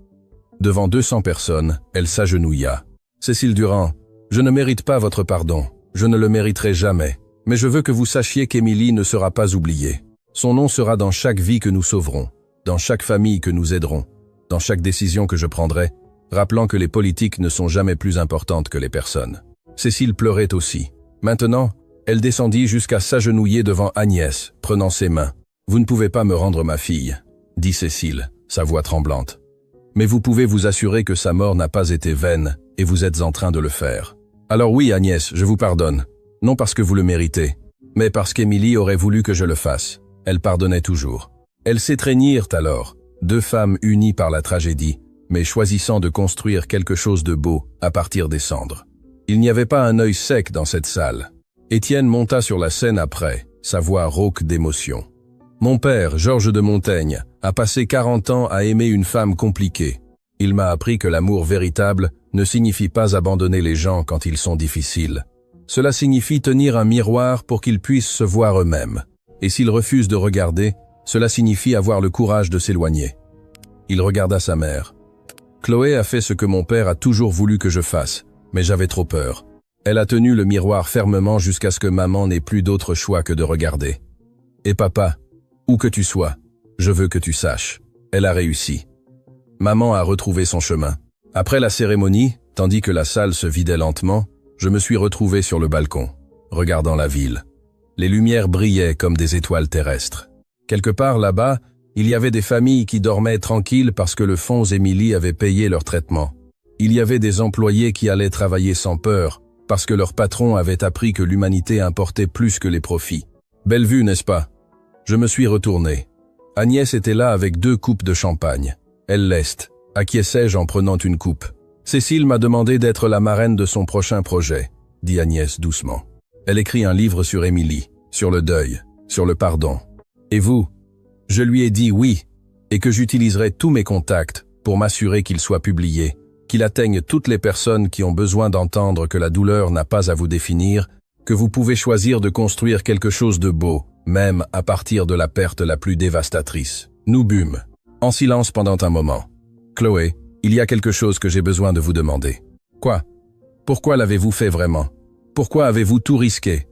Devant 200 personnes, elle s'agenouilla. « Cécile Durand, je ne mérite pas votre pardon. Je ne le mériterai jamais. Mais je veux que vous sachiez qu'Émilie ne sera pas oubliée. Son nom sera dans chaque vie que nous sauverons, dans chaque famille que nous aiderons, dans chaque décision que je prendrai, rappelant que les politiques ne sont jamais plus importantes que les personnes. » Cécile pleurait aussi. Maintenant, elle descendit jusqu'à s'agenouiller devant Agnès, prenant ses mains. « Vous ne pouvez pas me rendre ma fille, » dit Cécile, sa voix tremblante. « Mais vous pouvez vous assurer que sa mort n'a pas été vaine, et vous êtes en train de le faire. Alors oui, Agnès, je vous pardonne. Non parce que vous le méritez, mais parce qu'Émilie aurait voulu que je le fasse. Elle pardonnait toujours. » Elles s'étreignirent alors, deux femmes unies par la tragédie, mais choisissant de construire quelque chose de beau à partir des cendres. Il n'y avait pas un œil sec dans cette salle. Étienne monta sur la scène après, sa voix rauque d'émotion. « Mon père, Georges de Montaigne, a passé 40 ans à aimer une femme compliquée. Il m'a appris que l'amour véritable ne signifie pas abandonner les gens quand ils sont difficiles. Cela signifie tenir un miroir pour qu'ils puissent se voir eux-mêmes. Et s'ils refusent de regarder, cela signifie avoir le courage de s'éloigner. » Il regarda sa mère. « Chloé a fait ce que mon père a toujours voulu que je fasse, mais j'avais trop peur. Elle a tenu le miroir fermement jusqu'à ce que maman n'ait plus d'autre choix que de regarder. Et papa, où que tu sois, je veux que tu saches, elle a réussi. » Maman a retrouvé son chemin. Après la cérémonie, tandis que la salle se vidait lentement, je me suis retrouvé sur le balcon, regardant la ville. Les lumières brillaient comme des étoiles terrestres. Quelque part là-bas, il y avait des familles qui dormaient tranquilles parce que le fonds Émilie avait payé leur traitement. Il y avait des employés qui allaient travailler sans peur, parce que leur patron avait appris que l'humanité importait plus que les profits. Belle vue, n'est-ce pas? Je me suis retourné. Agnès était là avec 2 coupes de champagne. Elle leste, acquiesçai-je en prenant une coupe. Cécile m'a demandé d'être la marraine de son prochain projet, dit Agnès doucement. Elle écrit un livre sur Émilie, sur le deuil, sur le pardon. Et vous? Je lui ai dit oui, et que j'utiliserai tous mes contacts pour m'assurer qu'il soit publié, qu'il atteigne toutes les personnes qui ont besoin d'entendre que la douleur n'a pas à vous définir, que vous pouvez choisir de construire quelque chose de beau, même à partir de la perte la plus dévastatrice. Nous bûmes, en silence pendant un moment. Chloé, il y a quelque chose que j'ai besoin de vous demander. Quoi? Pourquoi l'avez-vous fait vraiment? Pourquoi avez-vous tout risqué?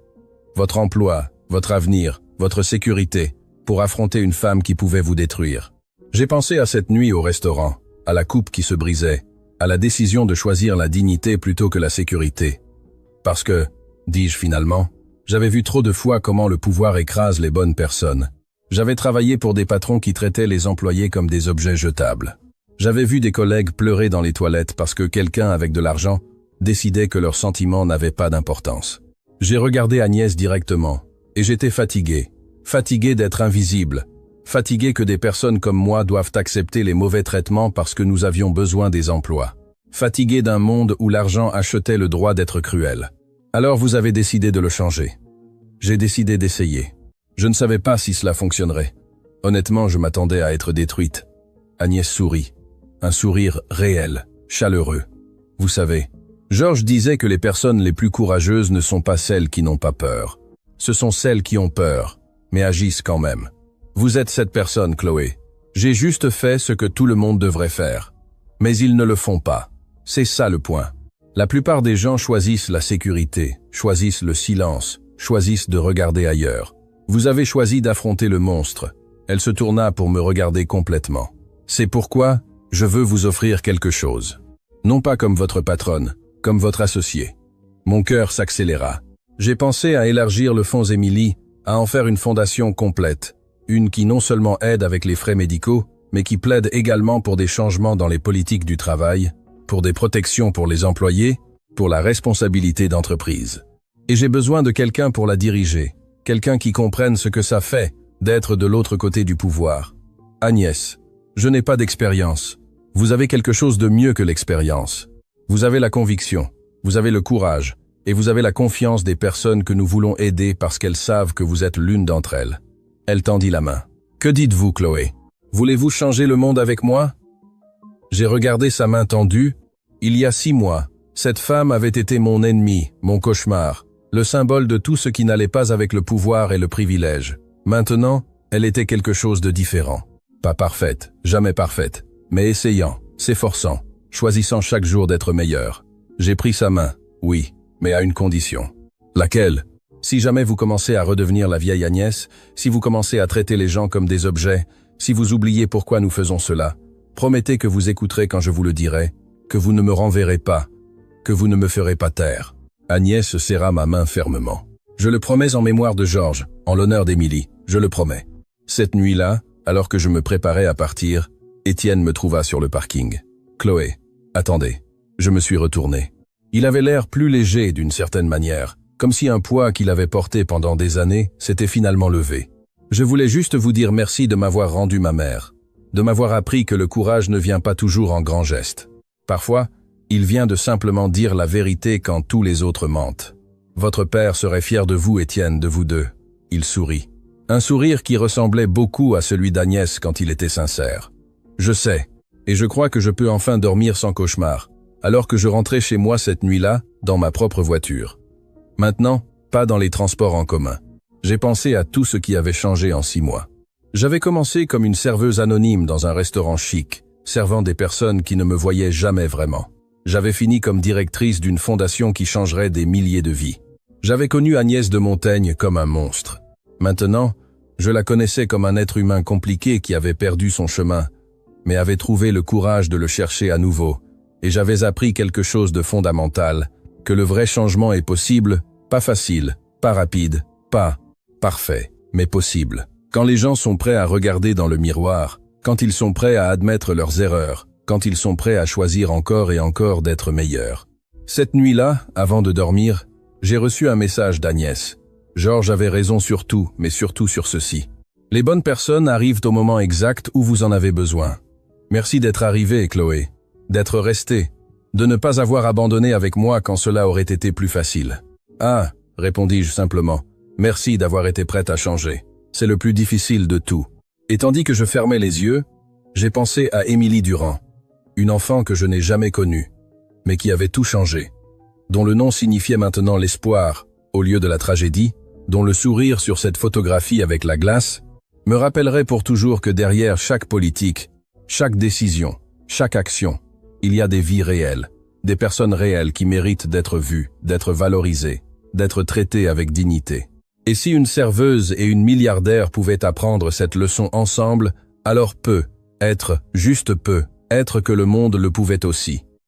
Votre emploi, votre avenir, votre sécurité, pour affronter une femme qui pouvait vous détruire. J'ai pensé à cette nuit au restaurant, à la coupe qui se brisait, à la décision de choisir la dignité plutôt que la sécurité. Parce que, dis-je finalement, j'avais vu trop de fois comment le pouvoir écrase les bonnes personnes. J'avais travaillé pour des patrons qui traitaient les employés comme des objets jetables. J'avais vu des collègues pleurer dans les toilettes parce que quelqu'un avec de l'argent décidait que leurs sentiments n'avaient pas d'importance. J'ai regardé Agnès directement, et j'étais fatigué. Fatigué d'être invisible. Fatigué que des personnes comme moi doivent accepter les mauvais traitements parce que nous avions besoin des emplois. Fatigué d'un monde où l'argent achetait le droit d'être cruel. Alors vous avez décidé de le changer. J'ai décidé d'essayer. Je ne savais pas si cela fonctionnerait. Honnêtement, je m'attendais à être détruite. Agnès sourit. Un sourire réel, chaleureux. Vous savez, Georges disait que les personnes les plus courageuses ne sont pas celles qui n'ont pas peur. Ce sont celles qui ont peur, mais agissent quand même. Vous êtes cette personne, Chloé. J'ai juste fait ce que tout le monde devrait faire. Mais ils ne le font pas. C'est ça le point. La plupart des gens choisissent la sécurité, choisissent le silence, choisissent de regarder ailleurs. Vous avez choisi d'affronter le monstre. Elle se tourna pour me regarder complètement. C'est pourquoi je veux vous offrir quelque chose. Non pas comme votre patronne, comme votre associé. Mon cœur s'accéléra. J'ai pensé à élargir le fonds Émilie, à en faire une fondation complète. Une qui non seulement aide avec les frais médicaux, mais qui plaide également pour des changements dans les politiques du travail, pour des protections pour les employés, pour la responsabilité d'entreprise. Et j'ai besoin de quelqu'un pour la diriger, quelqu'un qui comprenne ce que ça fait d'être de l'autre côté du pouvoir. Agnès, je n'ai pas d'expérience. Vous avez quelque chose de mieux que l'expérience. Vous avez la conviction, vous avez le courage, et vous avez la confiance des personnes que nous voulons aider parce qu'elles savent que vous êtes l'une d'entre elles. Elle tendit la main. Que dites-vous, Chloé? Voulez-vous changer le monde avec moi? J'ai regardé sa main tendue. Il y a 6 mois, cette femme avait été mon ennemi, mon cauchemar, le symbole de tout ce qui n'allait pas avec le pouvoir et le privilège. Maintenant, elle était quelque chose de différent. Pas parfaite, jamais parfaite, mais essayant, s'efforçant, choisissant chaque jour d'être meilleure. J'ai pris sa main, oui, mais à une condition. Laquelle? Si jamais vous commencez à redevenir la vieille Agnès, si vous commencez à traiter les gens comme des objets, si vous oubliez pourquoi nous faisons cela, promettez que vous écouterez quand je vous le dirai, que vous ne me renverrez pas, que vous ne me ferez pas taire. Agnès serra ma main fermement. Je le promets en mémoire de Georges, en l'honneur d'Émilie, je le promets. Cette nuit-là, alors que je me préparais à partir, Étienne me trouva sur le parking. Chloé, attendez. Je me suis retourné. Il avait l'air plus léger d'une certaine manière, comme si un poids qu'il avait porté pendant des années s'était finalement levé. Je voulais juste vous dire merci de m'avoir rendu ma mère, de m'avoir appris que le courage ne vient pas toujours en grands gestes. Parfois, il vient de simplement dire la vérité quand tous les autres mentent. Votre père serait fier de vous, Étienne, de vous deux. Il sourit. Un sourire qui ressemblait beaucoup à celui d'Agnès quand il était sincère. Je sais, et je crois que je peux enfin dormir sans cauchemar, alors que je rentrais chez moi cette nuit-là, dans ma propre voiture. Maintenant, pas dans les transports en commun. J'ai pensé à tout ce qui avait changé en 6 mois. J'avais commencé comme une serveuse anonyme dans un restaurant chic, servant des personnes qui ne me voyaient jamais vraiment. J'avais fini comme directrice d'une fondation qui changerait des milliers de vies. J'avais connu Agnès de Montaigne comme un monstre. Maintenant, je la connaissais comme un être humain compliqué qui avait perdu son chemin, mais avait trouvé le courage de le chercher à nouveau, et j'avais appris quelque chose de fondamental, que le vrai changement est possible, pas facile, pas rapide, pas parfait, mais possible. Quand les gens sont prêts à regarder dans le miroir, quand ils sont prêts à admettre leurs erreurs, quand ils sont prêts à choisir encore et encore d'être meilleurs. Cette nuit-là, avant de dormir, j'ai reçu un message d'Agnès. Georges avait raison sur tout, mais surtout sur ceci. Les bonnes personnes arrivent au moment exact où vous en avez besoin. Merci d'être arrivé, Chloé, d'être resté, de ne pas avoir abandonné avec moi quand cela aurait été plus facile. Ah, répondis-je simplement, merci d'avoir été prête à changer. C'est le plus difficile de tout. Et tandis que je fermais les yeux, j'ai pensé à Émilie Durand, une enfant que je n'ai jamais connue, mais qui avait tout changé, dont le nom signifiait maintenant l'espoir, au lieu de la tragédie, dont le sourire sur cette photographie avec la glace me rappellerait pour toujours que derrière chaque politique, chaque décision, chaque action, il y a des vies réelles, des personnes réelles qui méritent d'être vues, d'être valorisées, d'être traitées avec dignité. Et si une serveuse et une milliardaire pouvaient apprendre cette leçon ensemble, alors juste peu, être que le monde le pouvait aussi.